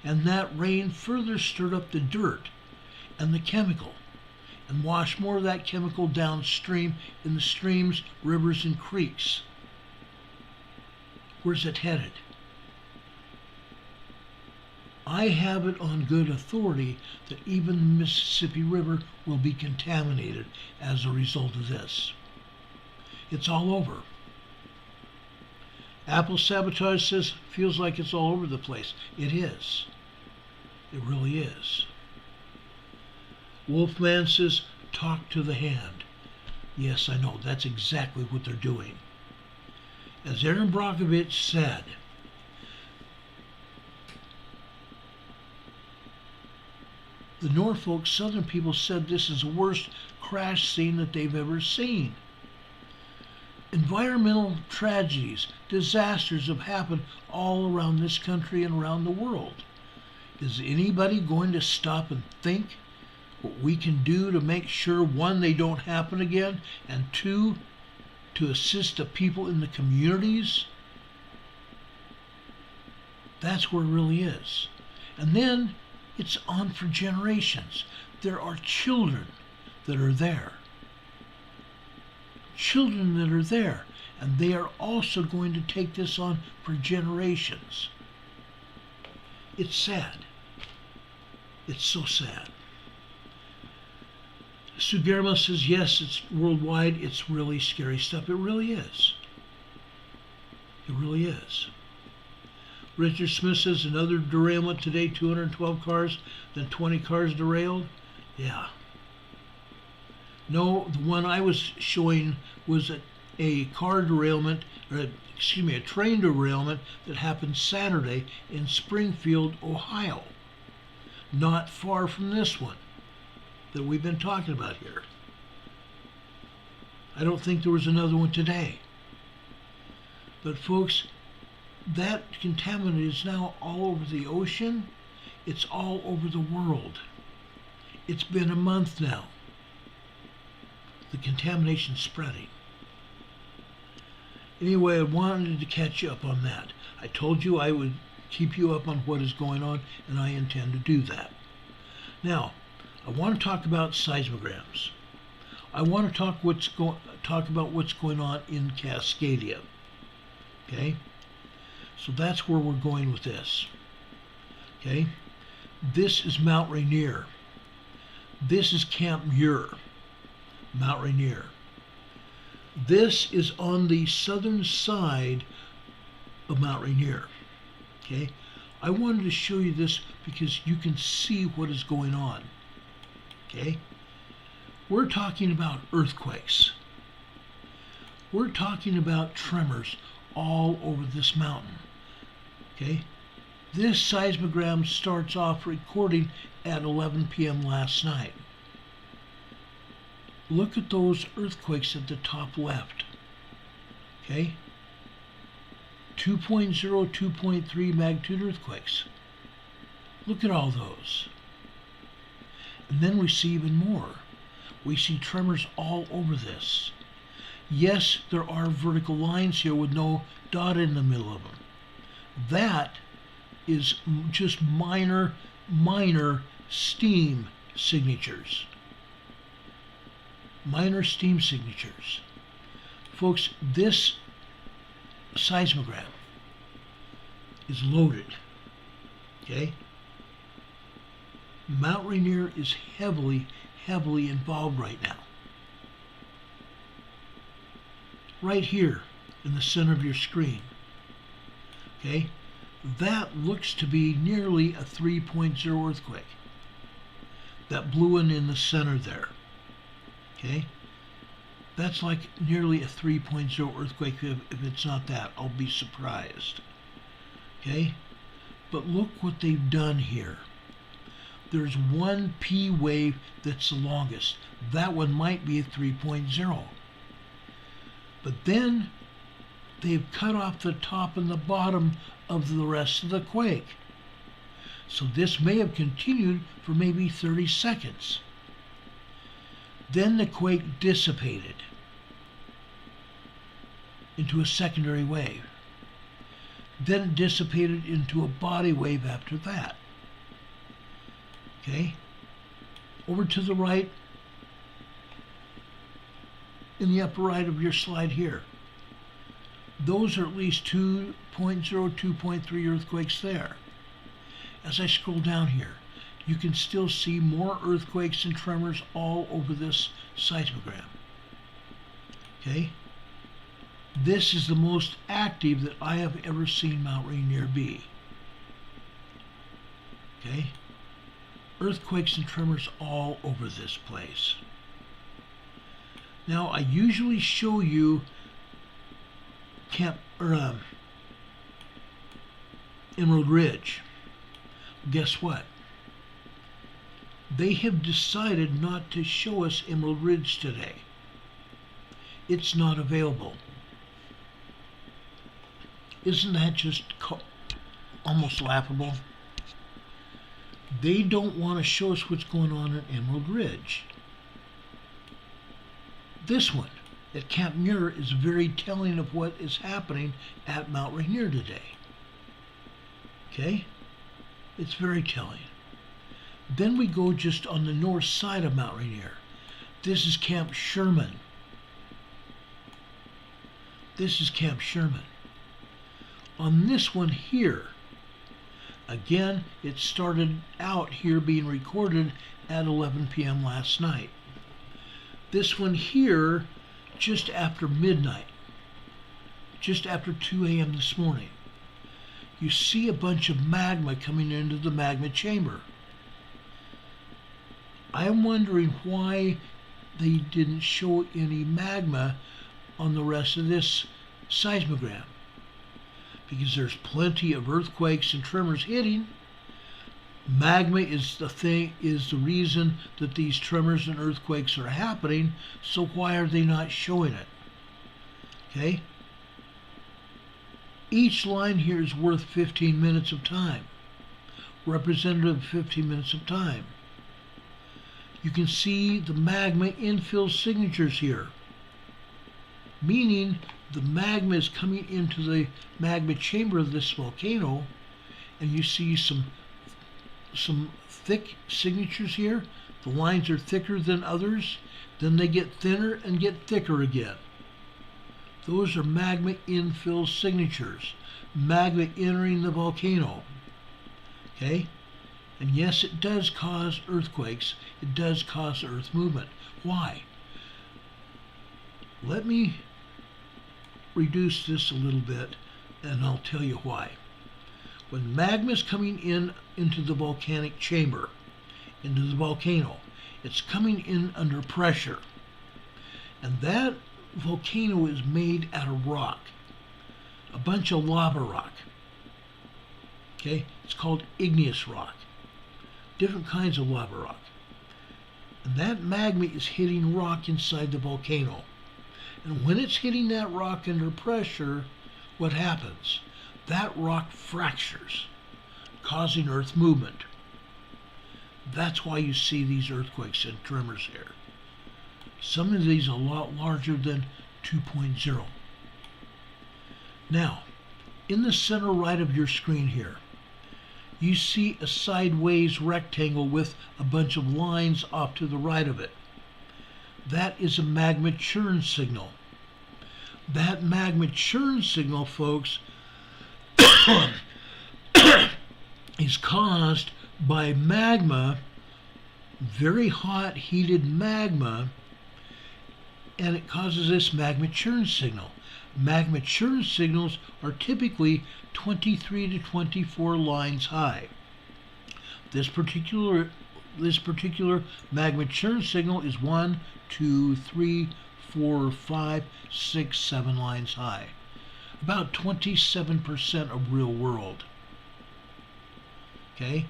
And that rain further stirred up the dirt and the chemical and washed more of that chemical downstream in the streams, rivers, and creeks. Where's it headed? I have it on good authority that even the Mississippi River will be contaminated as a result of this. It's all over. Apple Sabotage says, feels like it's all over the place. It is. It really is. Wolfman says, talk to the hand. Yes, I know. That's exactly what they're doing. As Aaron Brockovich said, the Norfolk Southern people said this is the worst crash scene that they've ever seen. Environmental tragedies, disasters have happened all around this country and around the world. Is anybody going to stop and think what we can do to make sure, one, they don't happen again, and two, to assist the people in the communities? That's where it really is. And then it's on for generations. There are children that are there. Children that are there. And they are also going to take this on for generations. It's sad. It's so sad. Sugerma says, yes, it's worldwide. It's really scary stuff. It really is. It really is. Richard Smith says, another derailment today, 212 cars, then 20 cars derailed. Yeah. No, the one I was showing was a car derailment, or a train derailment that happened Saturday in Springfield, Ohio. Not far from this one that we've been talking about here. I don't think there was another one today. But folks, that contaminant is now all over the ocean. It's all over the world. It's been a month now. The contamination's spreading. Anyway, I wanted to catch you up on that. I told you I would keep you up on what is going on, and I intend to do that. Now, I want to talk about seismograms. I want to talk about what's going on in Cascadia. Okay? So that's where we're going with this. Okay? This is Mount Rainier. This is Camp Muir. Mount Rainier. This is on the southern side of Mount Rainier. Okay? I wanted to show you this because you can see what is going on. Okay? We're talking about earthquakes. We're talking about tremors all over this mountain. Okay? This seismogram starts off recording at 11 p.m. last night. Look at those earthquakes at the top left. Okay? 2.0, 2.3 magnitude earthquakes. Look at all those. And then we see even more. We see tremors all over this. Yes, there are vertical lines here with no dot in the middle of them. That is just minor steam signatures. Minor steam signatures. Folks, this seismogram is loaded. Okay? Mount Rainier is heavily involved right now. Right here in the center of your screen. Okay? That looks to be nearly a 3.0 earthquake. That blue one in the center there. Okay? That's like nearly a 3.0 earthquake. If it's not that, I'll be surprised. Okay? But look what they've done here. There's one P wave that's the longest. That one might be a 3.0. But then they've cut off the top and the bottom of the rest of the quake. So this may have continued for maybe 30 seconds. Then the quake dissipated into a secondary wave. Then it dissipated into a body wave after that. Okay? Over to the right, in the upper right of your slide here. Those are at least 2.0, 2.3 earthquakes there. As I scroll down here, you can still see more earthquakes and tremors all over this seismogram. Okay? This is the most active that I have ever seen Mount Rainier be. Okay? Earthquakes and tremors all over this place. Now, I usually show you Emerald Ridge. Guess what? They have decided not to show us Emerald Ridge today. It's not available. Isn't that just almost laughable? They don't want to show us what's going on at Emerald Ridge. This one at Camp Muir is very telling of what is happening at Mount Rainier today. Okay? It's very telling. Then we go just on the north side of Mount Rainier. This is Camp Sherman. This is Camp Sherman. On this one here, again, it started out here being recorded at 11 p.m. last night. This one here, just after midnight, just after 2 a.m. this morning. You see a bunch of magma coming into the magma chamber. I'm wondering why they didn't show any magma on the rest of this seismogram. Because there's plenty of earthquakes and tremors hitting. Magma is the reason that these tremors and earthquakes are happening, so why are they not showing it? Okay? Each line here is worth 15 minutes of time. Representative of 15 minutes of time. You can see the magma infill signatures here, meaning the magma is coming into the magma chamber of this volcano, and you see some thick signatures here. The lines are thicker than others, then they get thinner and get thicker again. Those are magma infill signatures, magma entering the volcano. Okay? And yes, it does cause earthquakes. It does cause earth movement. Why? Let me reduce this a little bit, and I'll tell you why. When magma is coming into the volcanic chamber, into the volcano, it's coming in under pressure. And that volcano is made out of rock, a bunch of lava rock. Okay? It's called igneous rock. Different kinds of lava rock. And that magma is hitting rock inside the volcano. And when it's hitting that rock under pressure, what happens? That rock fractures, causing earth movement. That's why you see these earthquakes and tremors here. Some of these are a lot larger than 2.0. Now, in the center right of your screen here, you see a sideways rectangle with a bunch of lines off to the right of it. That is a magma churn signal. That magma churn signal, folks, is caused by magma, very hot, heated magma, and it causes this magma churn signal. Magma churn signals are typically 23 to 24 lines high. This particular magma churn signal is 1, 2, 3, 4, 5, 6, 7 lines high. About 27% of real world. Okay?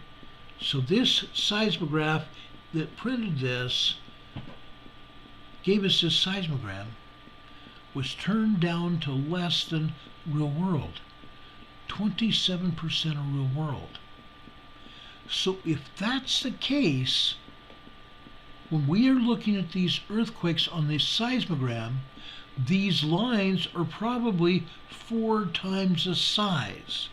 So this seismograph that printed this, gave us this seismogram, was turned down to less than real world. 27% of real world. So if that's the case, when we are looking at these earthquakes on this seismogram, these lines are probably 4 times the size.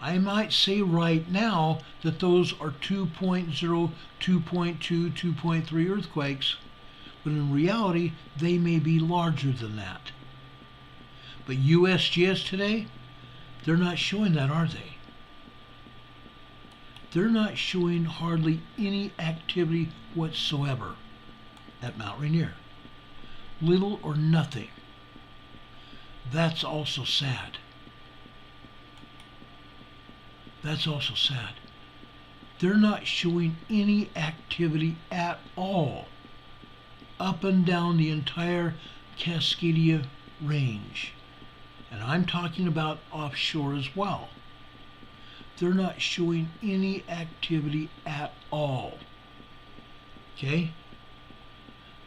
I might say right now that those are 2.0, 2.2, 2.3 earthquakes, but in reality, they may be larger than that. But USGS today, they're not showing that, are they? They're not showing hardly any activity whatsoever at Mount Rainier. Little or nothing. That's also sad. That's also sad. They're not showing any activity at all up and down the entire Cascadia range. And I'm talking about offshore as well. They're not showing any activity at all. Okay?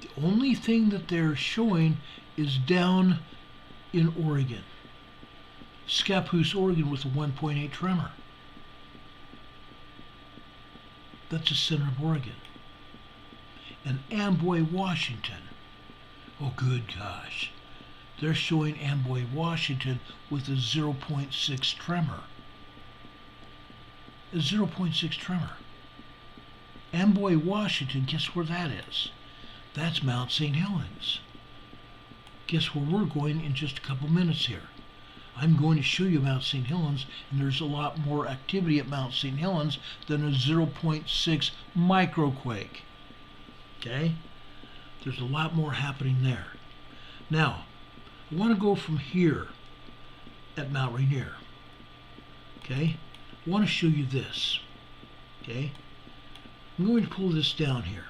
The only thing that they're showing is down in Oregon. Scappoose, Oregon with a 1.8 tremor. That's the center of Oregon. And Amboy, Washington. Oh, good gosh. They're showing Amboy, Washington with a 0.6 tremor. A 0.6 tremor. Amboy, Washington, guess where that is? That's Mount St. Helens. Guess where we're going in just a couple minutes here. I'm going to show you Mount St. Helens, and there's a lot more activity at Mount St. Helens than a 0.6 microquake. Okay? There's a lot more happening there. Now, I want to go from here at Mount Rainier. Okay? I want to show you this. Okay? I'm going to pull this down here.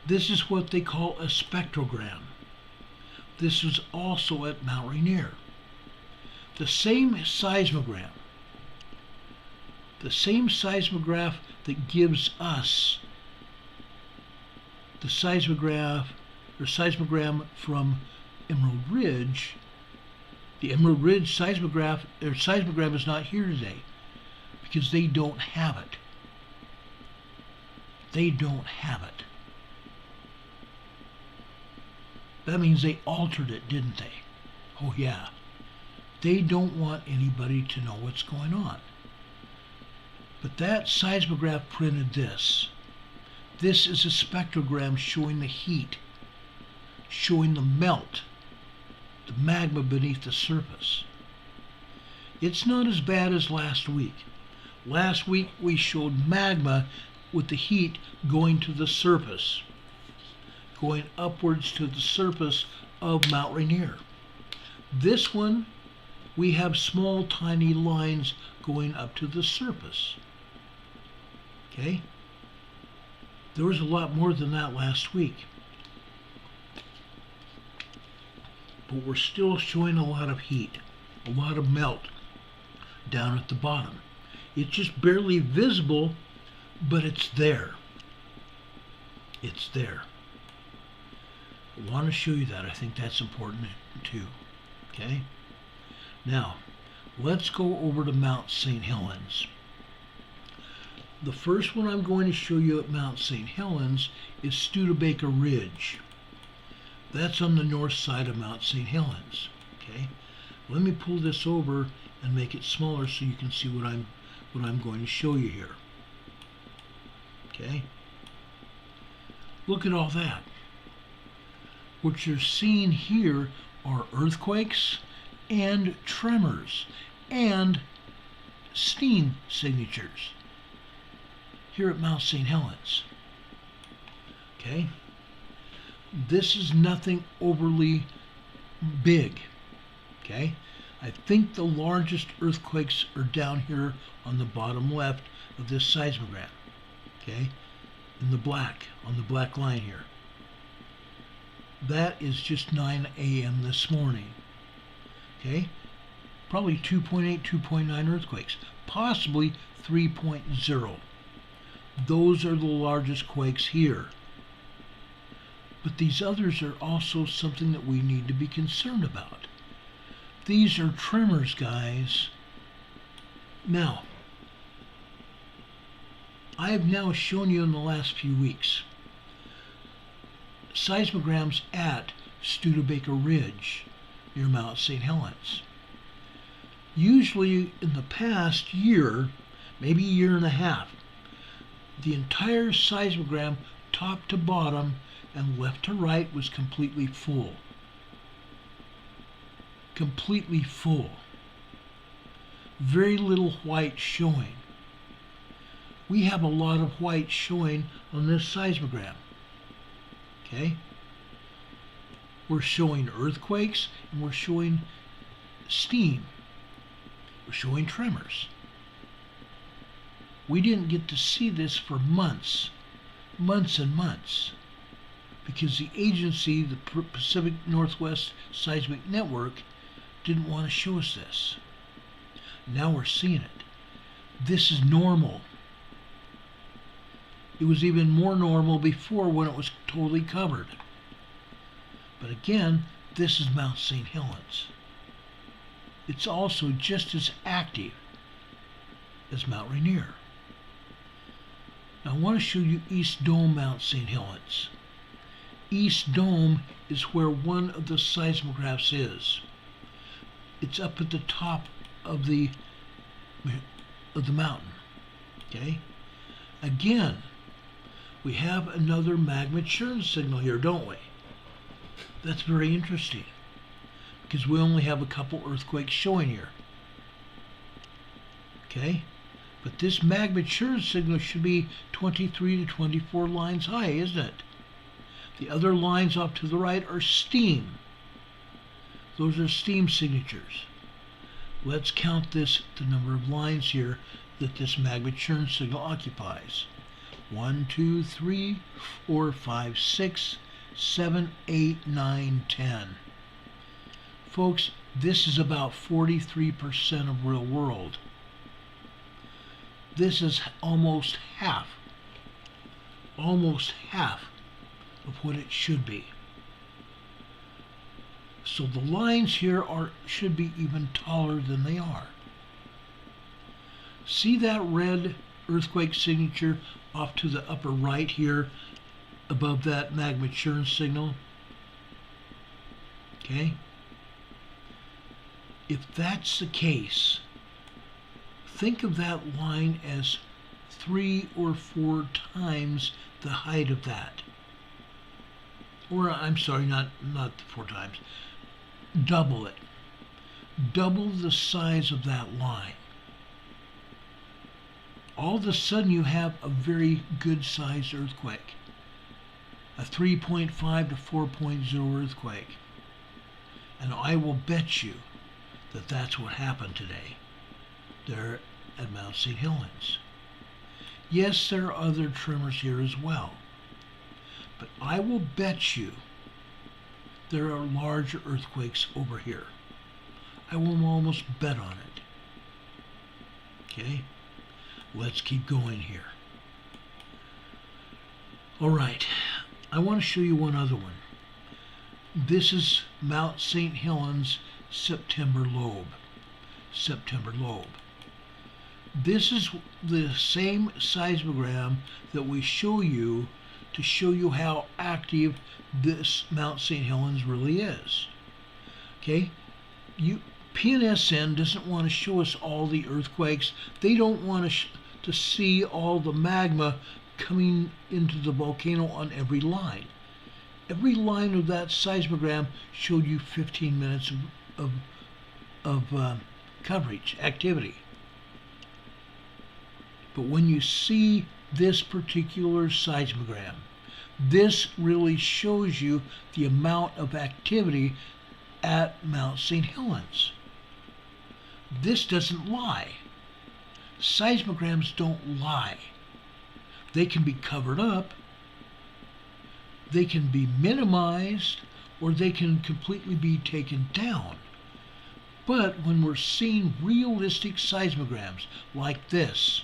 This is what they call a spectrogram. This is also at Mount Rainier. The same seismogram. The same seismograph that gives us the seismogram from Emerald Ridge. The Emerald Ridge seismogram is not here today because they don't have it. They don't have it. That means they altered it, didn't they? Oh yeah. They don't want anybody to know what's going on. But that seismograph printed this. This is a spectrogram showing the heat, showing the melt, the magma beneath the surface. It's not as bad as last week. Last week we showed magma with the heat going to the surface, going upwards to the surface of Mount Rainier. This one, we have small tiny lines going up to the surface. Okay? There was a lot more than that last week. But we're still showing a lot of heat, a lot of melt down at the bottom. It's just barely visible, but it's there. It's there. I want to show you that. I think that's important too. Okay? Now, let's go over to Mount St. Helens. The first one I'm going to show you at Mount St. Helens is Studebaker Ridge. That's on the north side of Mount St. Helens. Okay? Let me pull this over and make it smaller so you can see what I'm going to show you here. Okay? Look at all that. What you're seeing here are earthquakes and tremors and steam signatures here at Mount St. Helens. Okay? This is nothing overly big. Okay? I think the largest earthquakes are down here on the bottom left of this seismogram. Okay? In the black, on the black line here. That is just 9 a.m. this morning. Okay? Probably 2.8, 2.9 earthquakes. Possibly 3.0. Those are the largest quakes here. But these others are also something that we need to be concerned about. These are tremors, guys. Now, I have now shown you in the last few weeks seismograms at Studebaker Ridge near Mount St. Helens. Usually in the past year, maybe a year and a half, the entire seismogram, top to bottom and left to right, was completely full. Completely full. Very little white showing. We have a lot of white showing on this seismogram. Okay? We're showing earthquakes and we're showing steam. We're showing tremors. We didn't get to see this for months, months and months, because the agency, the Pacific Northwest Seismic Network, didn't want to show us this. Now we're seeing it. This is normal. It was even more normal before when it was totally covered. But again, this is Mount St. Helens. It's also just as active as Mount Rainier. Now I want to show you East Dome Mount St. Helens. East Dome is where one of the seismographs is. It's up at the top of the mountain. Okay? Again, we have another magma churn signal here, don't we? That's very interesting, because we only have a couple earthquakes showing here. Okay? But this magma churn signal should be 23 to 24 lines high, isn't it? The other lines off to the right are steam. Those are steam signatures. Let's count the number of lines here that this magma churn signal occupies. 1, 2, 3, 4, 5, 6, 7, 8, 9, 10. Folks, this is about 43% of real world. This is almost half of what it should be. So the lines here should be even taller than they are. See that red earthquake signature off to the upper right here above that magma churn signal? Okay? If that's the case, think of that line as 3 or 4 times the height of that. Or, I'm sorry, not 4 times. Double it. Double the size of that line. All of a sudden you have a very good sized earthquake. A 3.5 to 4.0 earthquake. And I will bet you that that's what happened today there at Mount St. Helens. Yes, there are other tremors here as well. But I will bet you there are larger earthquakes over here. I will almost bet on it. Okay? Let's keep going here. All right. I want to show you one other one. This is Mount St. Helens September lobe. September lobe. This is the same seismogram that we show you to show you how active this Mount St. Helens really is. Okay? PNSN doesn't want to show us all the earthquakes. They don't want to see all the magma coming into the volcano on every line. Every line of that seismogram showed you 15 minutes of coverage, activity. But when you see this particular seismogram, this really shows you the amount of activity at Mount St. Helens. This doesn't lie. Seismograms don't lie. They can be covered up, they can be minimized, or they can completely be taken down. But when we're seeing realistic seismograms like this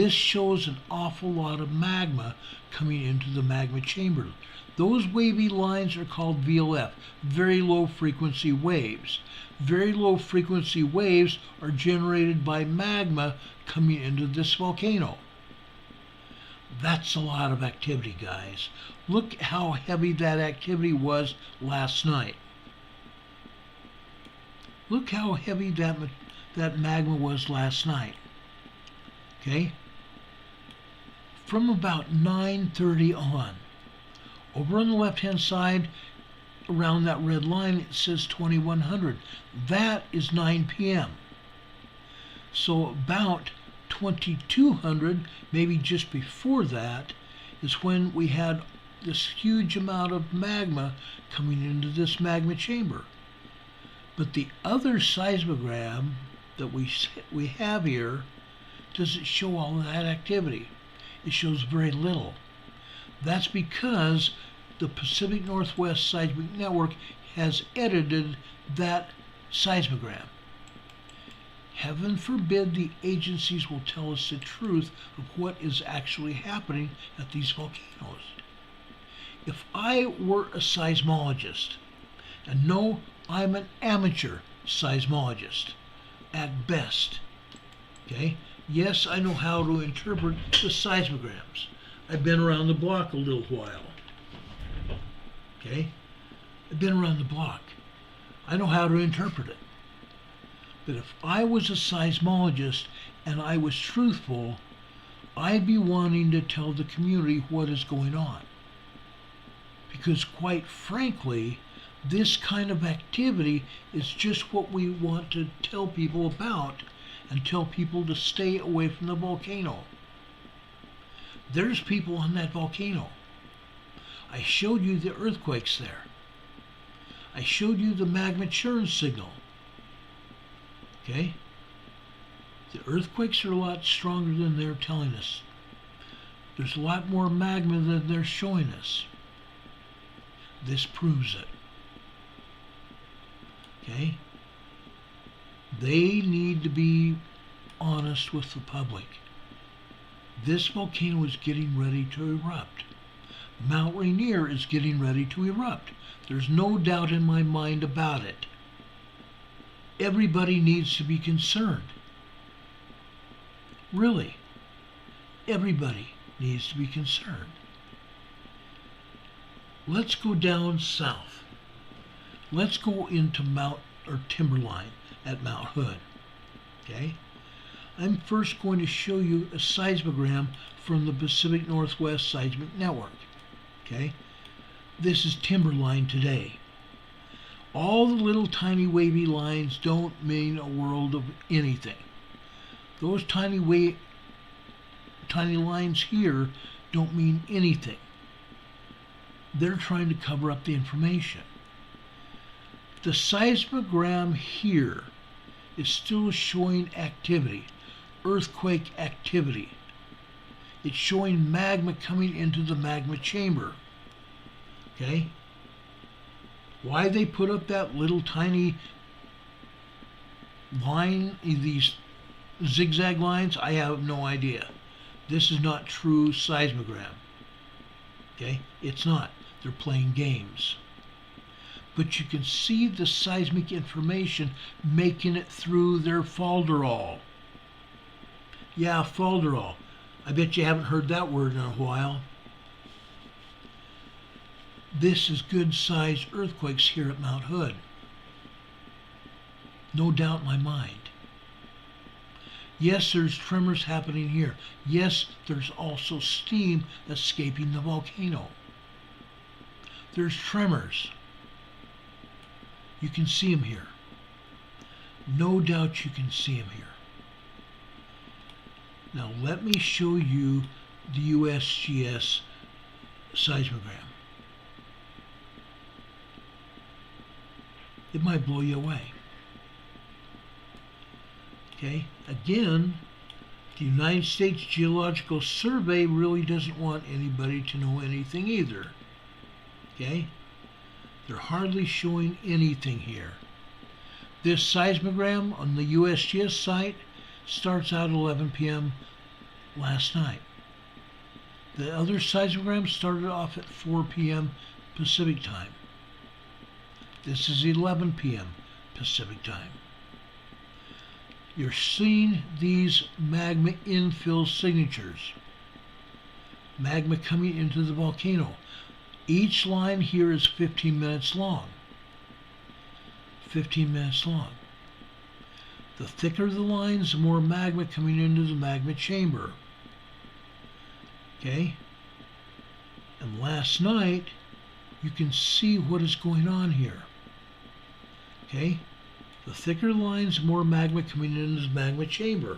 shows an awful lot of magma coming into the magma chamber. Those wavy lines are called VLF, very low frequency waves. Very low frequency waves are generated by magma coming into this volcano. That's a lot of activity, guys. Look how heavy that activity was last night. Look how heavy that magma was last night. Okay? From about 9:30 on. Over on the left-hand side, around that red line, it says 2100. That is 9 p.m. So about 2200, maybe just before that, is when we had this huge amount of magma coming into this magma chamber. But the other seismogram that we have here doesn't show all of that activity. It shows very little. That's because the Pacific Northwest Seismic Network has edited that seismogram. Heaven forbid the agencies will tell us the truth of what is actually happening at these volcanoes. If I were a seismologist, and no, I'm an amateur seismologist at best, okay? Yes, I know how to interpret the seismograms. I've been around the block a little while. Okay? I've been around the block. I know how to interpret it. But if I was a seismologist and I was truthful, I'd be wanting to tell the community what is going on. Because quite frankly, this kind of activity is just what we want to tell people about and tell people to stay away from the volcano. There's people on that volcano. I showed you the earthquakes there. I showed you the magma churn signal. Okay? The earthquakes are a lot stronger than they're telling us. There's a lot more magma than they're showing us. This proves it. Okay? They need to be honest with the public. This volcano is getting ready to erupt. Mount Rainier is getting ready to erupt. There's no doubt in my mind about it. Everybody needs to be concerned. Really. Everybody needs to be concerned. Let's go down south. Let's go into Timberline at Mount Hood. Okay? I'm first going to show you a seismogram from the Pacific Northwest Seismic Network. Okay? This is Timberline today. All the little tiny wavy lines don't mean a world of anything. Those tiny lines here don't mean anything. They're trying to cover up the information. The seismogram here is still showing activity, earthquake activity. It's showing magma coming into the magma chamber. Okay? Why they put up that little tiny line, these zigzag lines, I have no idea. This is not true seismogram. Okay? It's not. They're playing games. but you can see the seismic information making it through their folderol. Yeah, folderol. I bet you haven't heard that word in a while. This is good-sized earthquakes here at Mount Hood. No doubt in my mind. Yes, there's tremors happening here. Yes, there's also steam escaping the volcano. There's tremors. You can see them here. No doubt you can see them here. Now let me show you the USGS seismogram. It might blow you away. Okay, again, the United States Geological Survey really doesn't want anybody to know anything either. Okay, they're hardly showing anything here. This seismogram on the USGS site starts out at 11 p.m. last night. The other seismogram started off at 4 p.m. Pacific time. This is 11 p.m. Pacific time. You're seeing these magma infill signatures. Magma coming into the volcano. Each line here is 15 minutes long. 15 minutes long. The thicker the lines, the more magma coming into the magma chamber. Okay? And last night, you can see what is going on here. Okay? The thicker the lines, the more magma coming into the magma chamber.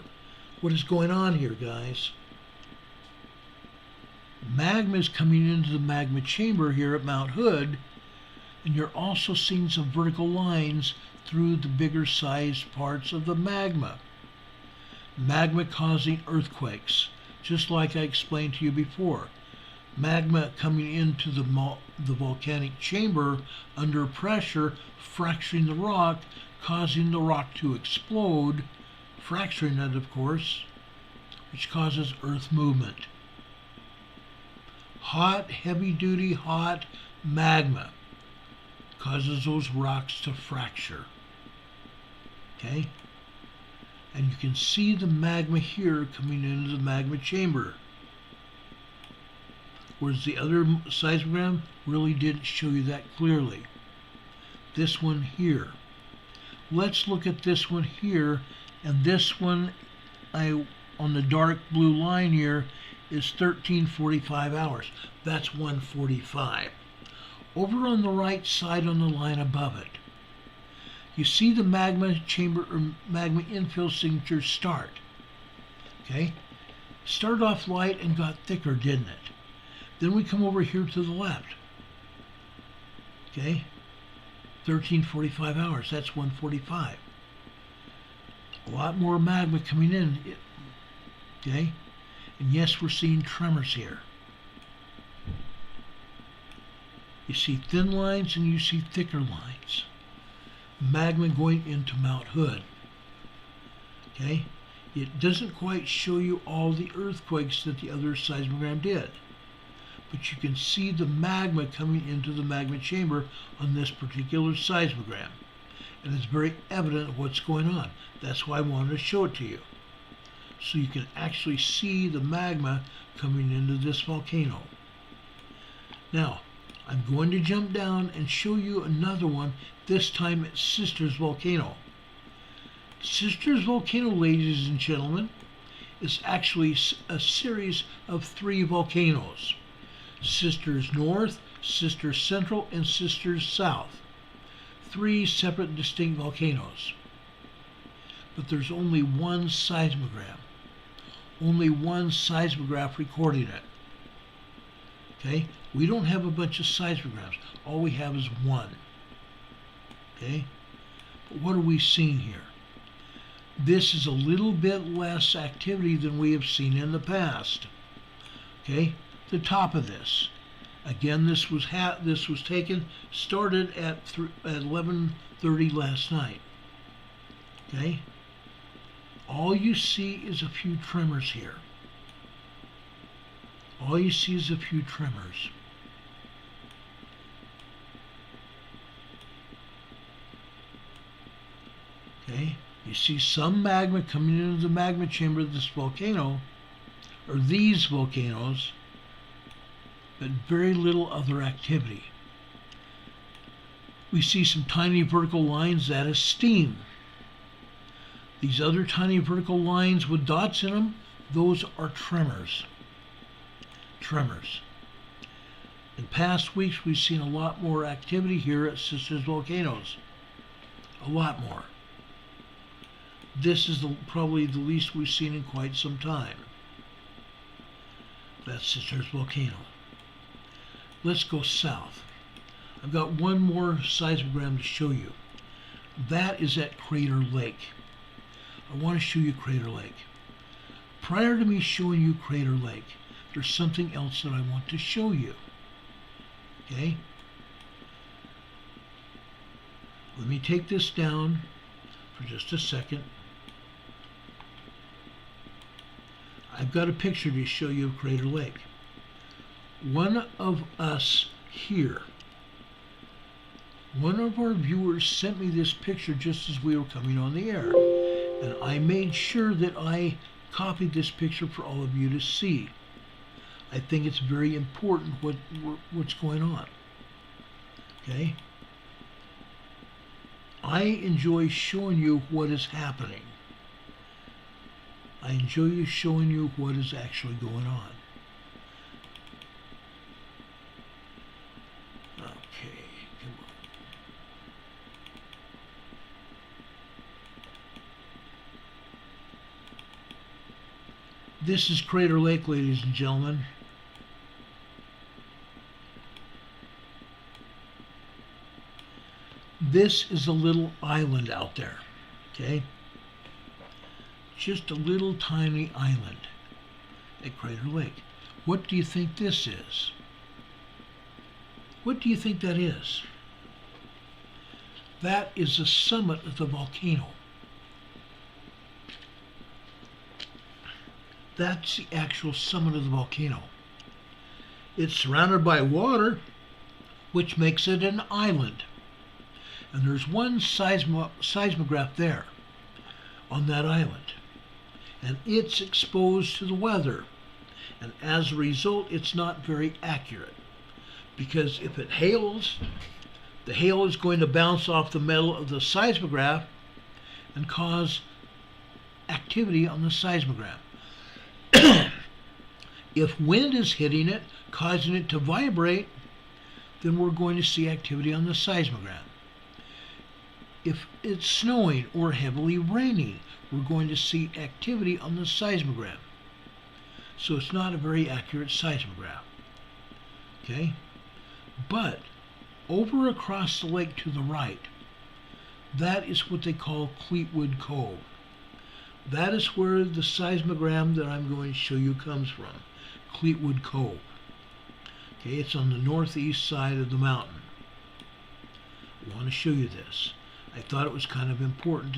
What is going on here, guys? Magma is coming into the magma chamber here at Mount Hood, and you're also seeing some vertical lines through the bigger sized parts of the magma. Magma causing earthquakes, just like I explained to you before. Magma coming into the volcanic chamber under pressure, fracturing the rock, causing the rock to explode, fracturing it, of course, which causes earth movement. Hot, heavy-duty, hot magma causes those rocks to fracture. Okay? And you can see the magma here coming into the magma chamber. Whereas the other seismogram really didn't show you that clearly. This one here. Let's look at this one here, and this one on the dark blue line here is 1345 hours. That's 145. Over on the right side on the line above it, you see the magma chamber or magma infill signature start. Okay? Started off light and got thicker, didn't it? Then we come over here to the left. Okay? 1345 hours, that's 145. A lot more magma coming in. Okay? And yes, we're seeing tremors here. You see thin lines and you see thicker lines. Magma going into Mount Hood. Okay? It doesn't quite show you all the earthquakes that the other seismogram did. But you can see the magma coming into the magma chamber on this particular seismogram. And it's very evident what's going on. That's why I wanted to show it to you. So you can actually see the magma coming into this volcano. Now, I'm going to jump down and show you another one, this time at Sisters Volcano. Sisters Volcano, ladies and gentlemen, is actually a series of 3 volcanoes. Sisters North, Sisters Central, and Sisters South. 3 separate distinct volcanoes. But there's only one seismogram. Only one seismograph recording it. Okay? We don't have a bunch of seismograms. All we have is one. Okay? But what are we seeing here? This is a little bit less activity than we have seen in the past. Okay? The top of this. Again, this was taken, started at 11:30 last night. Okay? All you see is a few tremors here. All you see is a few tremors. Okay, you see some magma coming into the magma chamber of this volcano, or these volcanoes, but very little other activity. We see some tiny vertical lines, that is steam. These other tiny vertical lines with dots in them, those are tremors. Tremors. In past weeks, we've seen a lot more activity here at Sisters Volcanoes. A lot more. This is probably the least we've seen in quite some time. That's Sisters Volcano. Let's go south. I've got one more seismogram to show you. That is at Crater Lake. I want to show you Crater Lake. Prior to me showing you Crater Lake, there's something else that I want to show you. Okay? Let me take this down for just a second. I've got a picture to show you of Crater Lake. One of us here, one of our viewers sent me this picture just as we were coming on the air. And I made sure that I copied this picture for all of you to see. I think it's very important what's going on. Okay? I enjoy showing you what is happening. I enjoy showing you what is actually going on. Okay, come on. This is Crater Lake, ladies and gentlemen. This is a little island out there, okay? Just a little tiny island at Crater Lake. What do you think this is? What do you think that is? That is the summit of the volcano. That's the actual summit of the volcano. It's surrounded by water, which makes it an island. And there's one seismograph there on that island. And it's exposed to the weather. And as a result, it's not very accurate. Because if it hails, the hail is going to bounce off the metal of the seismograph and cause activity on the seismograph. If wind is hitting it, causing it to vibrate, then we're going to see activity on the seismograph. If it's snowing or heavily raining, we're going to see activity on the seismograph. So it's not a very accurate seismograph. Okay? But over across the lake to the right, that is what they call Cleetwood Cove. That is where the seismogram that I'm going to show you comes from. Cleetwood Cove. Okay, it's on the northeast side of the mountain. I want to show you this. I thought it was kind of important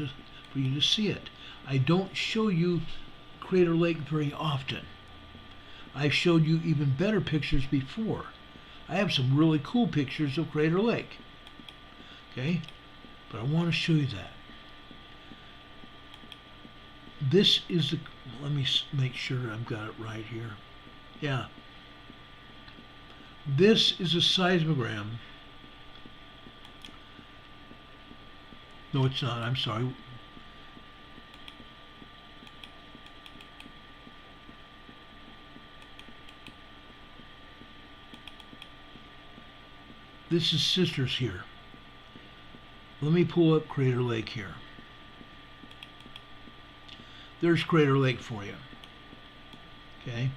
for you to see it. I don't show you Crater Lake very often. I've showed you even better pictures before. I have some really cool pictures of Crater Lake. Okay, but I want to show you that. This is the, let me make sure I've got it right here. Yeah. This is a seismogram. No, it's not. I'm sorry. This is Sisters here. Let me pull up Crater Lake here. There's Crater Lake for you. Okay.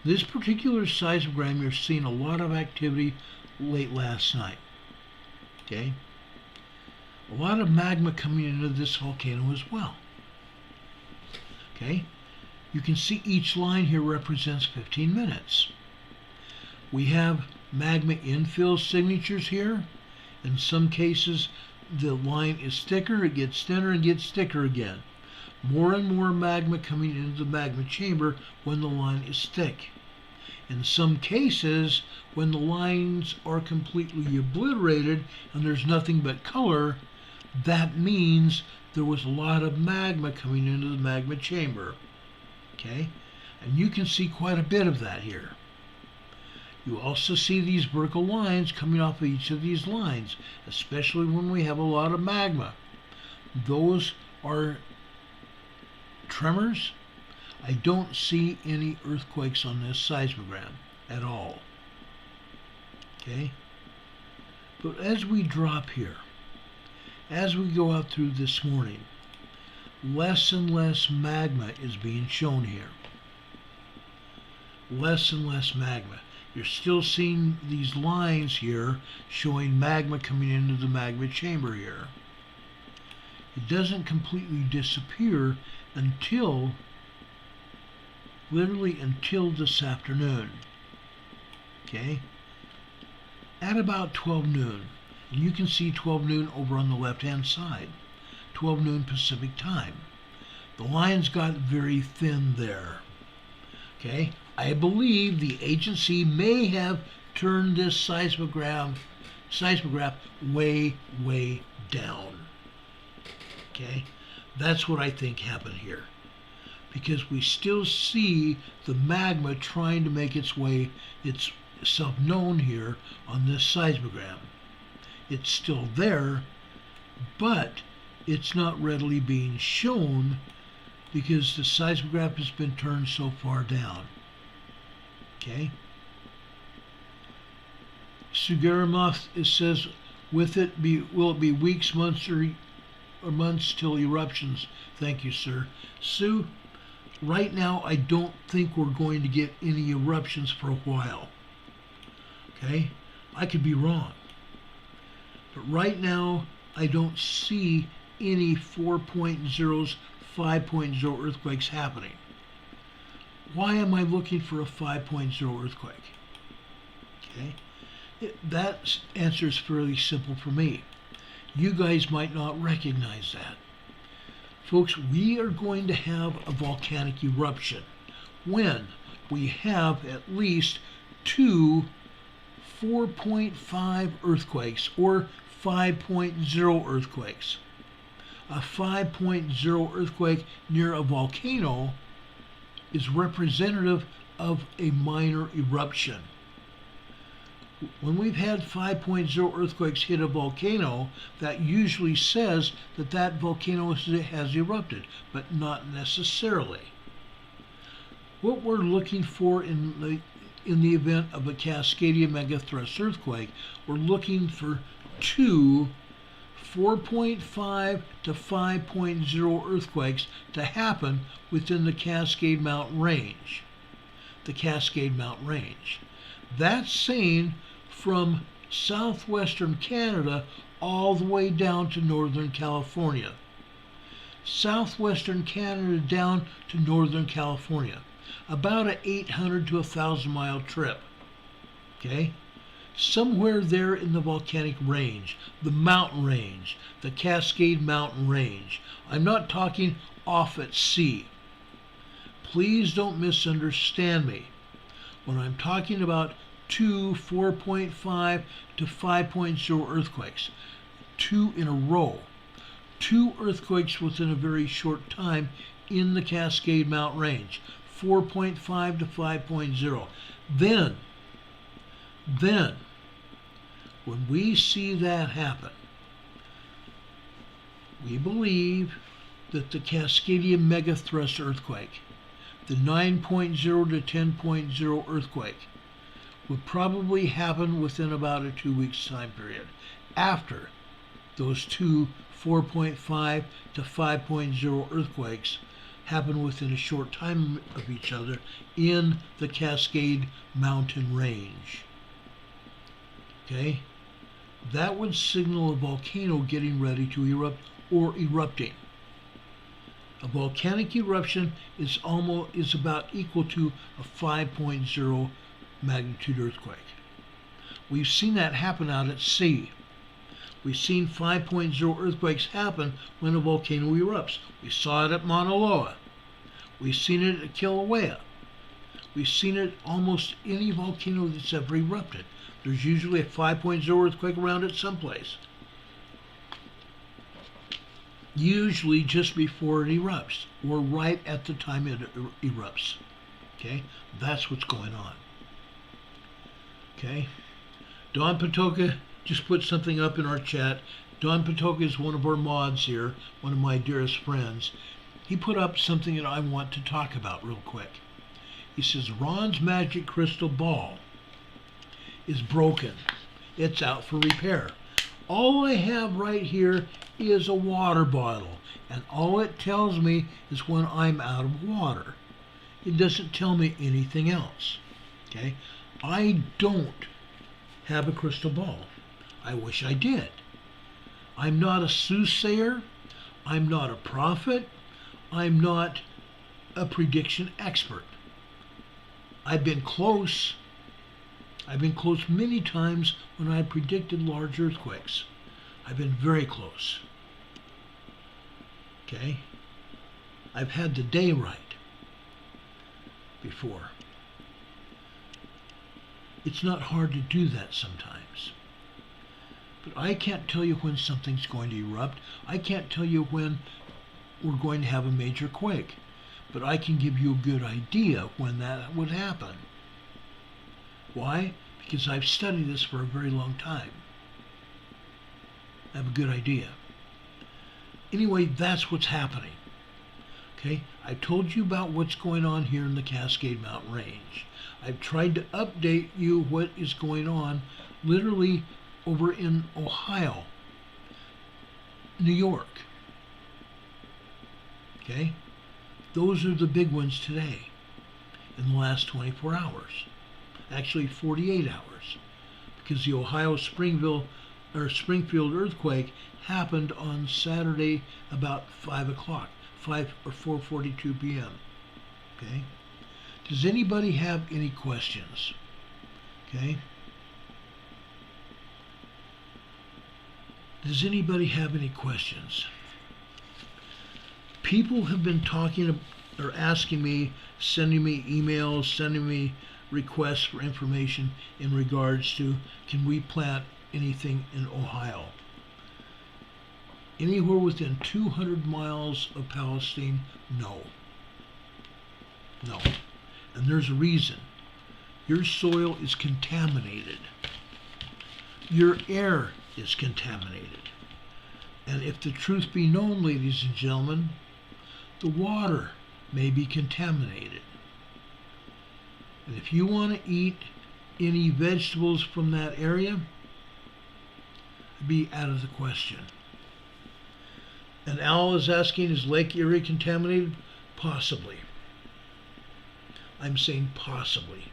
This particular seismogram, you're seeing a lot of activity late last night. Okay. A lot of magma coming into this volcano as well. Okay. You can see each line here represents 15 minutes. We have magma infill signatures here. In some cases, the line is thicker, it gets thinner, and gets thicker again. More and more magma coming into the magma chamber when the line is thick. In some cases, when the lines are completely obliterated and there's nothing but color, that means there was a lot of magma coming into the magma chamber. Okay? And you can see quite a bit of that here. You also see these vertical lines coming off of each of these lines, especially when we have a lot of magma. Those are tremors. I don't see any earthquakes on this seismogram at all. Okay? But as we drop here, as we go out through this morning, less and less magma is being shown here. Less and less magma. You're still seeing these lines here showing magma coming into the magma chamber here. It doesn't completely disappear until, literally until this afternoon. Okay? At about 12 noon, and you can see 12 noon over on the left-hand side, 12 noon Pacific time. The lines got very thin there. Okay? I believe the agency may have turned this seismograph way, way down. Okay? That's what I think happened here. Because we still see the magma trying to make itself known here on this seismogram. It's still there, but it's not readily being shown because the seismograph has been turned so far down. Okay? Sugaramoth, it says, will it be weeks, months, or months till eruptions? Thank you, sir. Sue, right now I don't think we're going to get any eruptions for a while. Okay? I could be wrong. But right now I don't see any 4.0s, 5.0 earthquakes happening. Why am I looking for a 5.0 earthquake? Okay? That answer is fairly simple for me. You guys might not recognize that. Folks, we are going to have a volcanic eruption when we have at least 2 4.5 earthquakes or 5.0 earthquakes. A 5.0 earthquake near a volcano is representative of a minor eruption. When we've had 5.0 earthquakes hit a volcano, that usually says that that volcano has erupted, but not necessarily. What we're looking for in the event of a Cascadia megathrust earthquake, we're looking for 2 4.5 to 5.0 earthquakes to happen within the Cascade Mountain Range. The Cascade Mountain Range. That's saying from southwestern Canada all the way down to northern California. Southwestern Canada down to northern California. About an 800 to 1,000 mile trip. Okay? Somewhere there in the volcanic range, the mountain range, the Cascade Mountain Range. I'm not talking off at sea. Please don't misunderstand me. When I'm talking about 2 4.5 to 5.0 earthquakes, 2 in a row, 2 earthquakes within a very short time in the Cascade Mountain Range, 4.5 to 5.0. Then, when we see that happen, we believe that the Cascadia megathrust earthquake, the 9.0 to 10.0 earthquake, would probably happen within about a 2 weeks time period after those 2 4.5 to 5.0 earthquakes happen within a short time of each other in the Cascade Mountain Range. Okay? That would signal a volcano getting ready to erupt or erupting. A volcanic eruption is about equal to a 5.0 magnitude earthquake. We've seen that happen out at sea. We've seen 5.0 earthquakes happen when a volcano erupts. We saw it at Mauna Loa. We've seen it at Kilauea. We've seen it almost any volcano that's ever erupted. There's usually a 5.0 earthquake around it someplace. usually just before it erupts or right at the time it erupts. Okay, that's what's going on. Okay, Don Patoka just put something up in our chat. Don Patoka is one of our mods here, one of my dearest friends. He put up something that I want to talk about real quick. He says, Ron's magic crystal ball is broken. It's out for repair. All I have right here is a water bottle, and all it tells me is when I'm out of water. It doesn't tell me anything else. Okay? I don't have a crystal ball. I wish I did. I'm not a soothsayer. I'm not a prophet. I'm not a prediction expert. I've been close. I've been close many times when I predicted large earthquakes. I've been very close. Okay? I've had the day right before. It's not hard to do that sometimes. But I can't tell you when something's going to erupt. I can't tell you when we're going to have a major quake. But I can give you a good idea when that would happen. Why? Because I've studied this for a very long time. I have a good idea. Anyway, that's what's happening. Okay? I told you about what's going on here in the Cascade Mountain Range. I've tried to update you what is going on literally over in Ohio, New York. Okay? Those are the big ones today in the last 24 hours. Actually 48 hours, because the Ohio Springfield earthquake happened on Saturday about 5 o'clock, 5 or 4:42 p.m. Okay? Does anybody have any questions? Okay? Does anybody have any questions? People have been talking or asking me, sending me emails, sending me requests for information in regards to, can we plant anything in Ohio? Anywhere within 200 miles of Palestine, no. No. And there's a reason. Your soil is contaminated. Your air is contaminated. And if the truth be known, ladies and gentlemen, the water may be contaminated. And if you want to eat any vegetables from that area, it'd be out of the question. And Al is asking, is Lake Erie contaminated? Possibly. I'm saying possibly.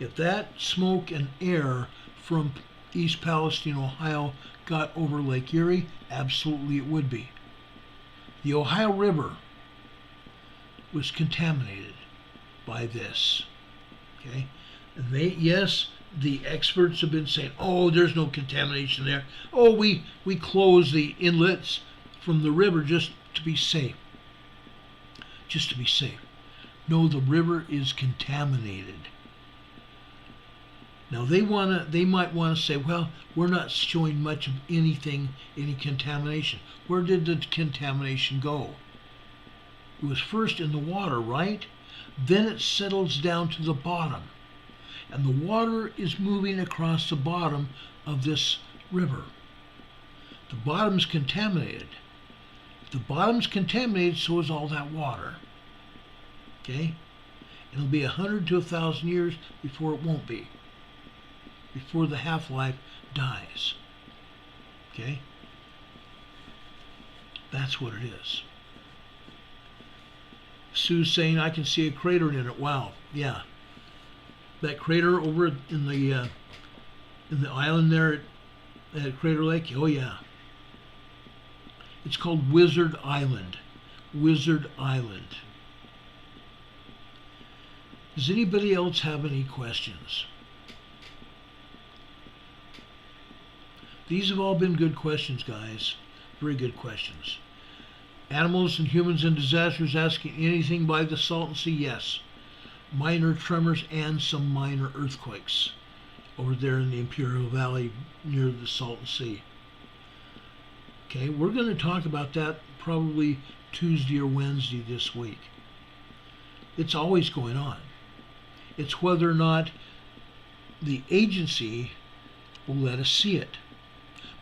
If that smoke and air from East Palestine, Ohio got over Lake Erie, absolutely it would be. The Ohio River was contaminated by this. Okay? And yes, the experts have been saying, oh, there's no contamination there. Oh, we close the inlets from the river just to be safe. Just to be safe. No, the river is contaminated. Now they might want to say, well, we're not showing much of anything, any contamination. Where did the contamination go? It was first in the water, right? Then it settles down to the bottom. And the water is moving across the bottom of this river. The bottom's contaminated. If the bottom's contaminated, so is all that water. Okay? It'll be 100 to 1,000 years before it won't be. Before the half-life dies. Okay? That's what it is. Sue's saying, I can see a crater in it. Wow. Yeah. That crater over in the island there at Crater Lake, oh yeah. It's called Wizard Island. Wizard Island. Does anybody else have any questions? These have all been good questions, guys. Very good questions. Animals and humans in disasters, asking anything by the Salton Sea? Yes. Minor tremors and some minor earthquakes over there in the Imperial Valley near the Salton Sea. Okay, we're going to talk about that probably Tuesday or Wednesday this week. It's always going on. It's whether or not the agency will let us see it,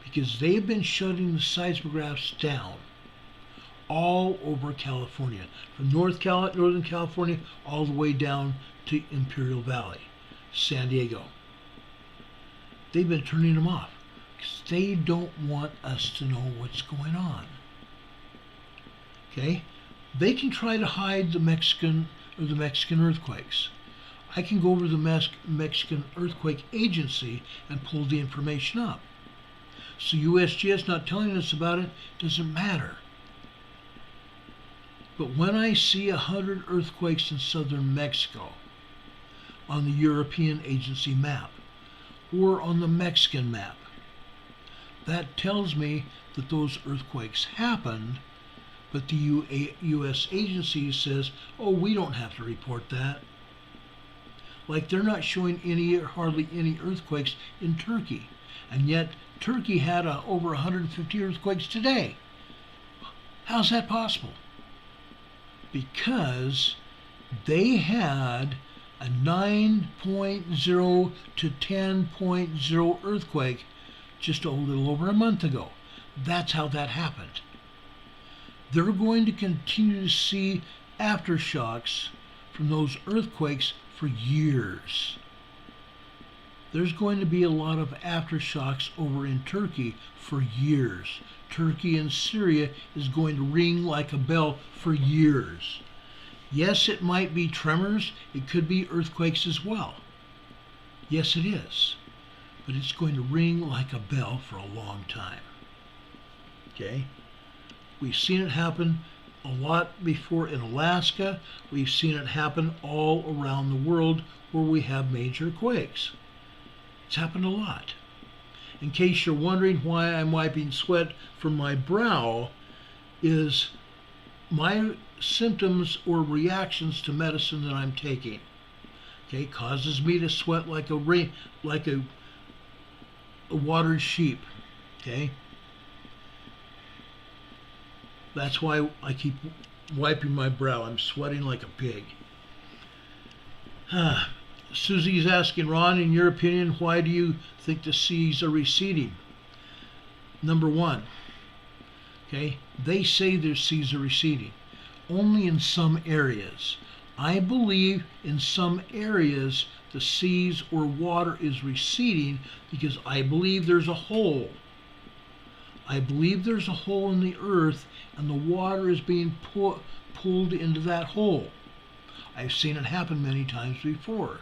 because they've been shutting the seismographs down all over California, from Northern California all the way down to Imperial Valley, San Diego. They've been turning them off because they don't want us to know what's going on. Okay? They can try to hide the Mexican earthquakes. I can go over to the Mexican Earthquake Agency and pull the information up. So USGS not telling us about it doesn't matter. But when I see 100 earthquakes in southern Mexico on the European agency map or on the Mexican map, that tells me that those earthquakes happened, but the U.S. agency says, oh, we don't have to report that. Like they're not showing hardly any earthquakes in Turkey, and yet Turkey had over 150 earthquakes today. How's that possible? Because they had a 9.0 to 10.0 earthquake just a little over a month ago. That's how that happened. They're going to continue to see aftershocks from those earthquakes for years. There's going to be a lot of aftershocks over in Turkey for years. Turkey and Syria is going to ring like a bell for years. Yes, it might be tremors. It could be earthquakes as well. Yes, it is. But it's going to ring like a bell for a long time. Okay? We've seen it happen a lot before in Alaska. We've seen it happen all around the world where we have major quakes. It's happened a lot. In case you're wondering why I'm wiping sweat from my brow, is my symptoms or reactions to medicine that I'm taking. Okay, causes me to sweat like a watered sheep. Okay, that's why I keep wiping my brow. I'm sweating like a pig. Susie's asking, Ron, in your opinion, why do you think the seas are receding? Number one, okay, they say their seas are receding. Only in some areas. I believe in some areas the seas or water is receding because I believe there's a hole. I believe there's a hole in the earth and the water is being pulled into that hole. I've seen it happen many times before.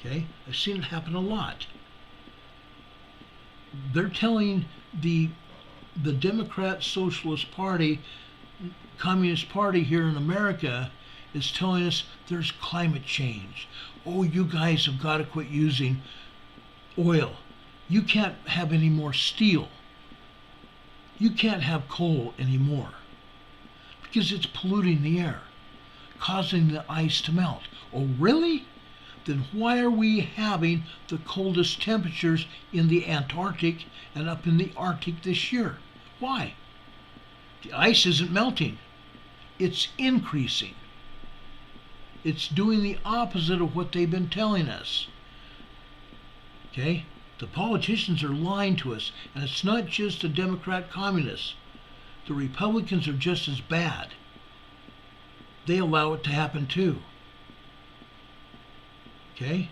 Okay, I've seen it happen a lot. They're telling the Democrat Socialist Party, Communist Party here in America is telling us there's climate change. Oh, you guys have got to quit using oil. You can't have any more steel. You can't have coal anymore because it's polluting the air, causing the ice to melt. Oh, really? Then why are we having the coldest temperatures in the Antarctic and up in the Arctic this year? Why? The ice isn't melting. It's increasing. It's doing the opposite of what they've been telling us. Okay? The politicians are lying to us, and it's not just the Democrat communists. The Republicans are just as bad. They allow it to happen too. Okay?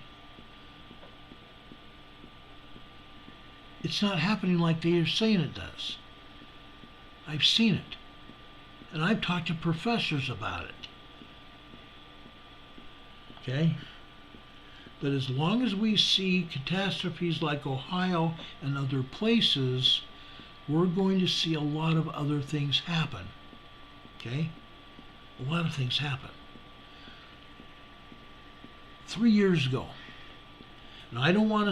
It's not happening like they are saying it does. I've seen it. And I've talked to professors about it. Okay? But as long as we see catastrophes like Ohio and other places, we're going to see a lot of other things happen. Okay? A lot of things happen. 3 years ago, and I don't want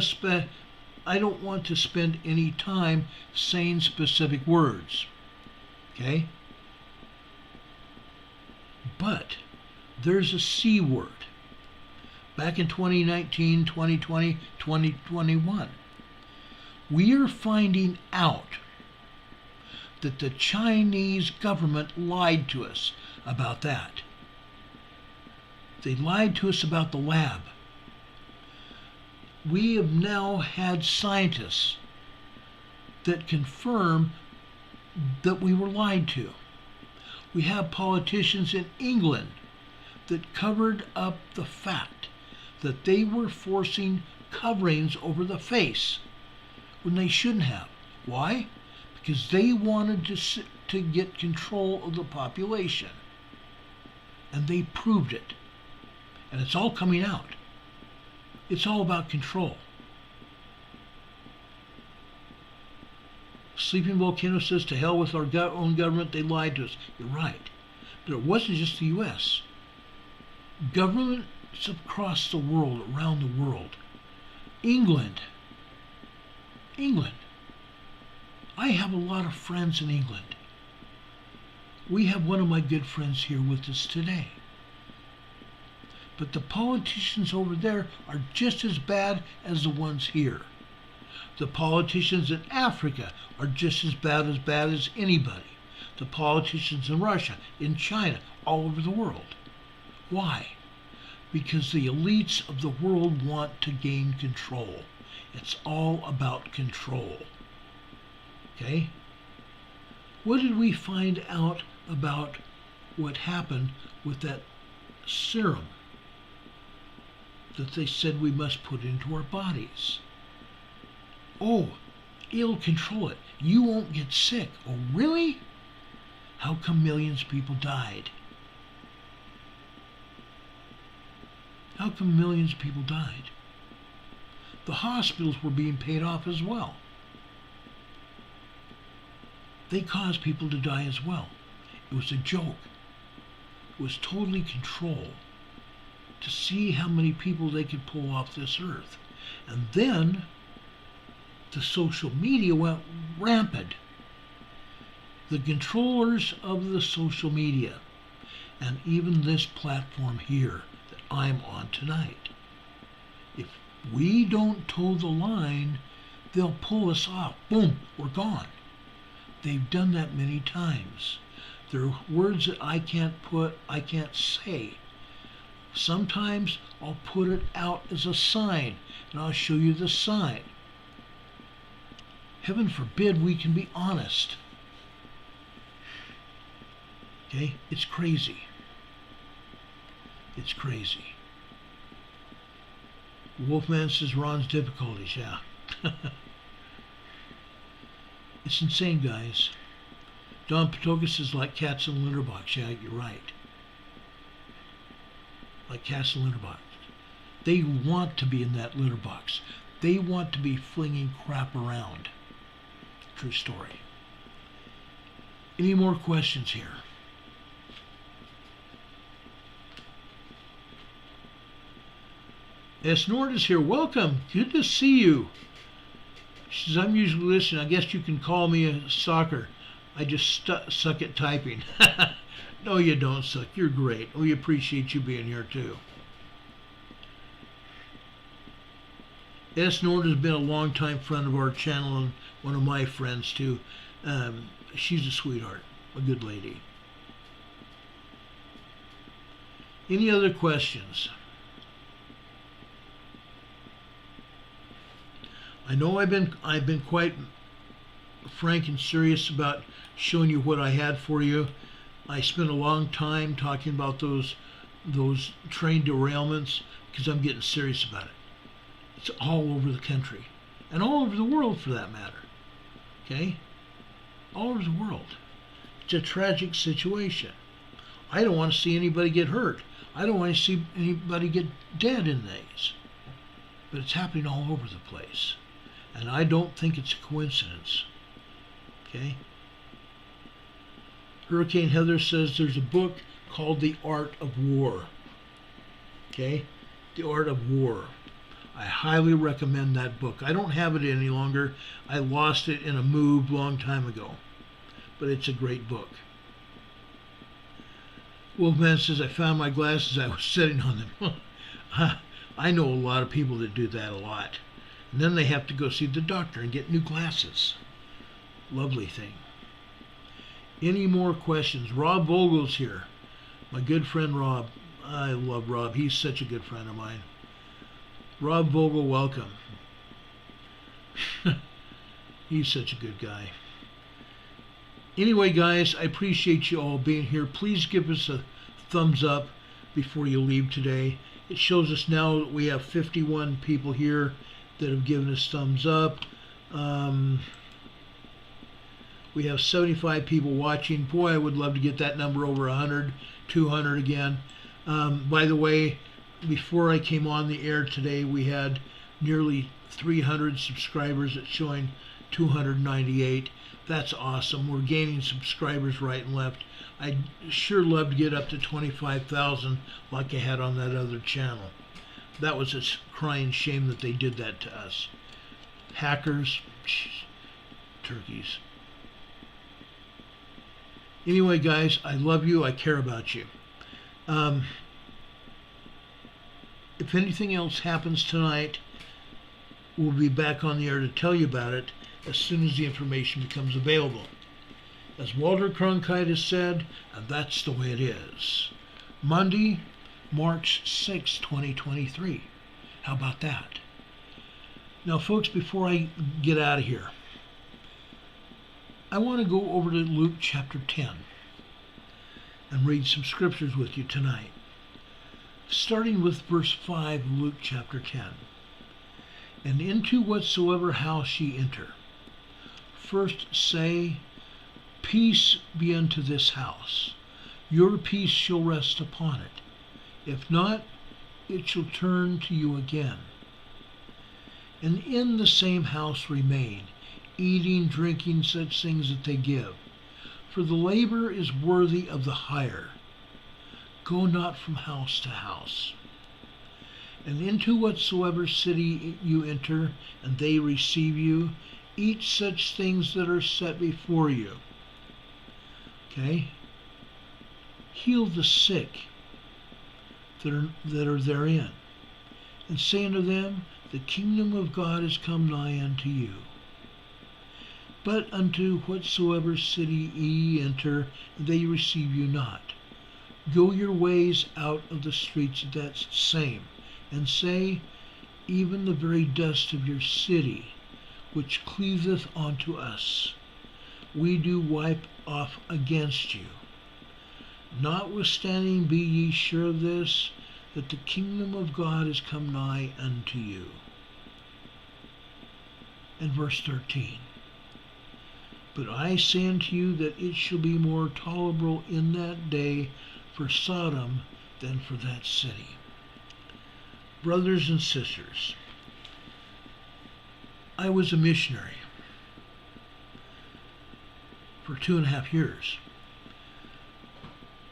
to spend any time saying specific words. Okay? But there's a C word. Back in 2019, 2020, 2021, we are finding out that the Chinese government lied to us about that. They lied to us about the lab. We have now had scientists that confirm that we were lied to. We have politicians in England that covered up the fact that they were forcing coverings over the face when they shouldn't have. Why? Because they wanted to get control of the population. And they proved it. And it's all coming out. It's all about control. Sleeping Volcano says, to hell with our own government, they lied to us. You're right. But it wasn't just the U.S. Governments across the world, around the world. England. I have a lot of friends in England. We have one of my good friends here with us today. But the politicians over there are just as bad as the ones here. The politicians in Africa are just as bad as anybody. The politicians in Russia, in China, all over the world. Why? Because the elites of the world want to gain control. It's all about control. Okay? What did we find out about what happened with that serum that they said we must put into our bodies? Oh, it'll control it. You won't get sick. Oh, really? How come millions of people died? How come millions of people died? The hospitals were being paid off as well. They caused people to die as well. It was a joke. It was totally control to see how many people they could pull off this earth. And then the social media went rampant. The controllers of the social media, and even this platform here that I'm on tonight, if we don't toe the line, they'll pull us off. Boom, we're gone. They've done that many times. There are words that I can't say. Sometimes I'll put it out as a sign, and I'll show you the sign. Heaven forbid we can be honest. Okay? It's crazy. It's crazy. Wolfman says Ron's difficulties, yeah. It's insane, guys. Don Patokas is like cats in a litter box. Yeah, you're right. Like cats in a litter box. They want to be in that litter box. They want to be flinging crap around. True story. Any more questions here? S. Nord is here. Welcome. Good to see you. She says, I'm usually listening. I guess you can call me a sucker. I just suck at typing. No, you don't suck. You're great. We appreciate you being here, too. S. Nord has been a longtime friend of our channel and one of my friends, too. She's a sweetheart, a good lady. Any other questions? I know I've been quite frank and serious about showing you what I had for you. I spent a long time talking about those train derailments because I'm getting serious about it. It's all over the country and all over the world for that matter. Okay? All over the world. It's a tragic situation. I don't want to see anybody get hurt. I don't want to see anybody get dead in these. But it's happening all over the place. And I don't think it's a coincidence. Okay? Hurricane Heather says there's a book called The Art of War. Okay? The Art of War. I highly recommend that book. I don't have it any longer. I lost it in a move a long time ago. But it's a great book. Wolfman says, I found my glasses. I was sitting on them. I know a lot of people that do that a lot. And then they have to go see the doctor and get new glasses. Lovely thing. Any more questions? Rob Vogel's here. My good friend Rob. I love Rob. He's such a good friend of mine. Rob Vogel, welcome. He's such a good guy. Anyway, guys, I appreciate you all being here. Please give us a thumbs up before you leave today. It shows us now that we have 51 people here that have given us thumbs up. We have 75 people watching. Boy, I would love to get that number over 100, 200 again. By the way, before I came on the air today, we had nearly 300 subscribers. It's showing 298. That's awesome. We're gaining subscribers right and left. I'd sure love to get up to 25,000 like I had on that other channel. That was a crying shame that they did that to us. Hackers, turkeys. Anyway, guys, I love you. I care about you. If anything else happens tonight, we'll be back on the air to tell you about it as soon as the information becomes available. As Walter Cronkite has said, and that's the way it is. Monday, March 6, 2023. How about that? Now, folks, before I get out of here, I want to go over to Luke chapter 10 and read some scriptures with you tonight. Starting with verse 5, Luke chapter 10. And into whatsoever house ye enter, first say, Peace be unto this house. Your peace shall rest upon it. If not, it shall turn to you again. And in the same house remain, eating, drinking such things that they give. For the labor is worthy of the hire. Go not from house to house. And into whatsoever city you enter, and they receive you, eat such things that are set before you. Okay? Heal the sick that are therein, and say unto them, the kingdom of God is come nigh unto you. But unto whatsoever city ye enter, they receive you not. Go your ways out of the streets of that same, and say, even the very dust of your city, which cleaveth unto us, we do wipe off against you. Notwithstanding, be ye sure of this, that the kingdom of God is come nigh unto you. And verse 13. But I say unto you that it shall be more tolerable in that day for Sodom than for that city. Brothers and sisters, I was a missionary for 2.5 years.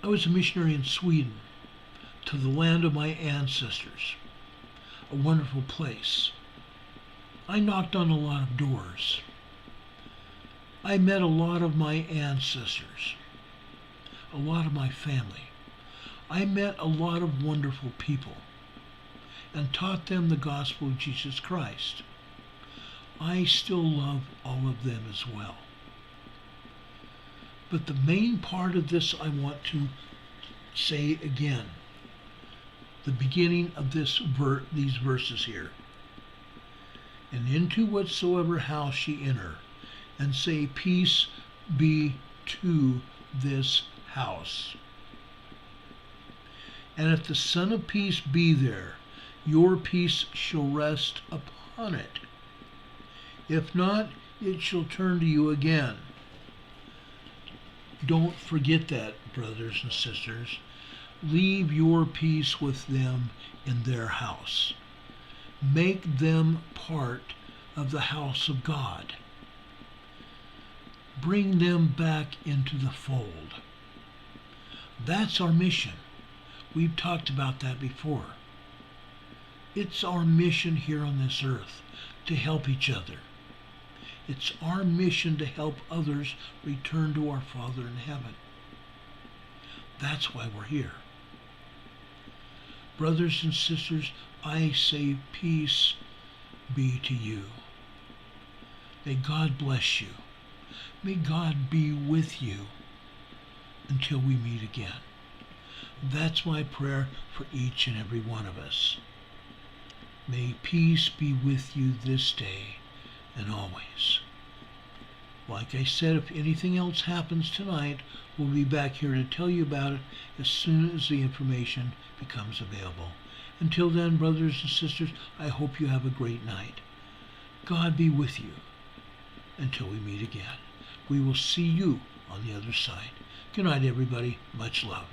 I was a missionary in Sweden, to the land of my ancestors, a wonderful place. I knocked on a lot of doors. I met a lot of my ancestors, a lot of my family. I met a lot of wonderful people and taught them the gospel of Jesus Christ. I still love all of them as well. But the main part of this I want to say again, the beginning of these verses here. And into whatsoever house ye enter, and say, Peace be to this house. And if the Son of Peace be there, your peace shall rest upon it. If not, it shall turn to you again. Don't forget that, brothers and sisters. Leave your peace with them in their house. Make them part of the house of God. Bring them back into the fold. That's our mission. We've talked about that before. It's our mission here on this earth to help each other. It's our mission to help others return to our Father in heaven. That's why we're here. Brothers and sisters, I say peace be to you. May God bless you. May God be with you. until we meet again. That's my prayer for each and every one of us. May peace be with you this day and always. Like I said, if anything else happens tonight, we'll be back here to tell you about it as soon as the information becomes available. Until then, brothers and sisters, I hope you have a great night. God be with you until we meet again. We will see you on the other side. Good night, everybody. Much love.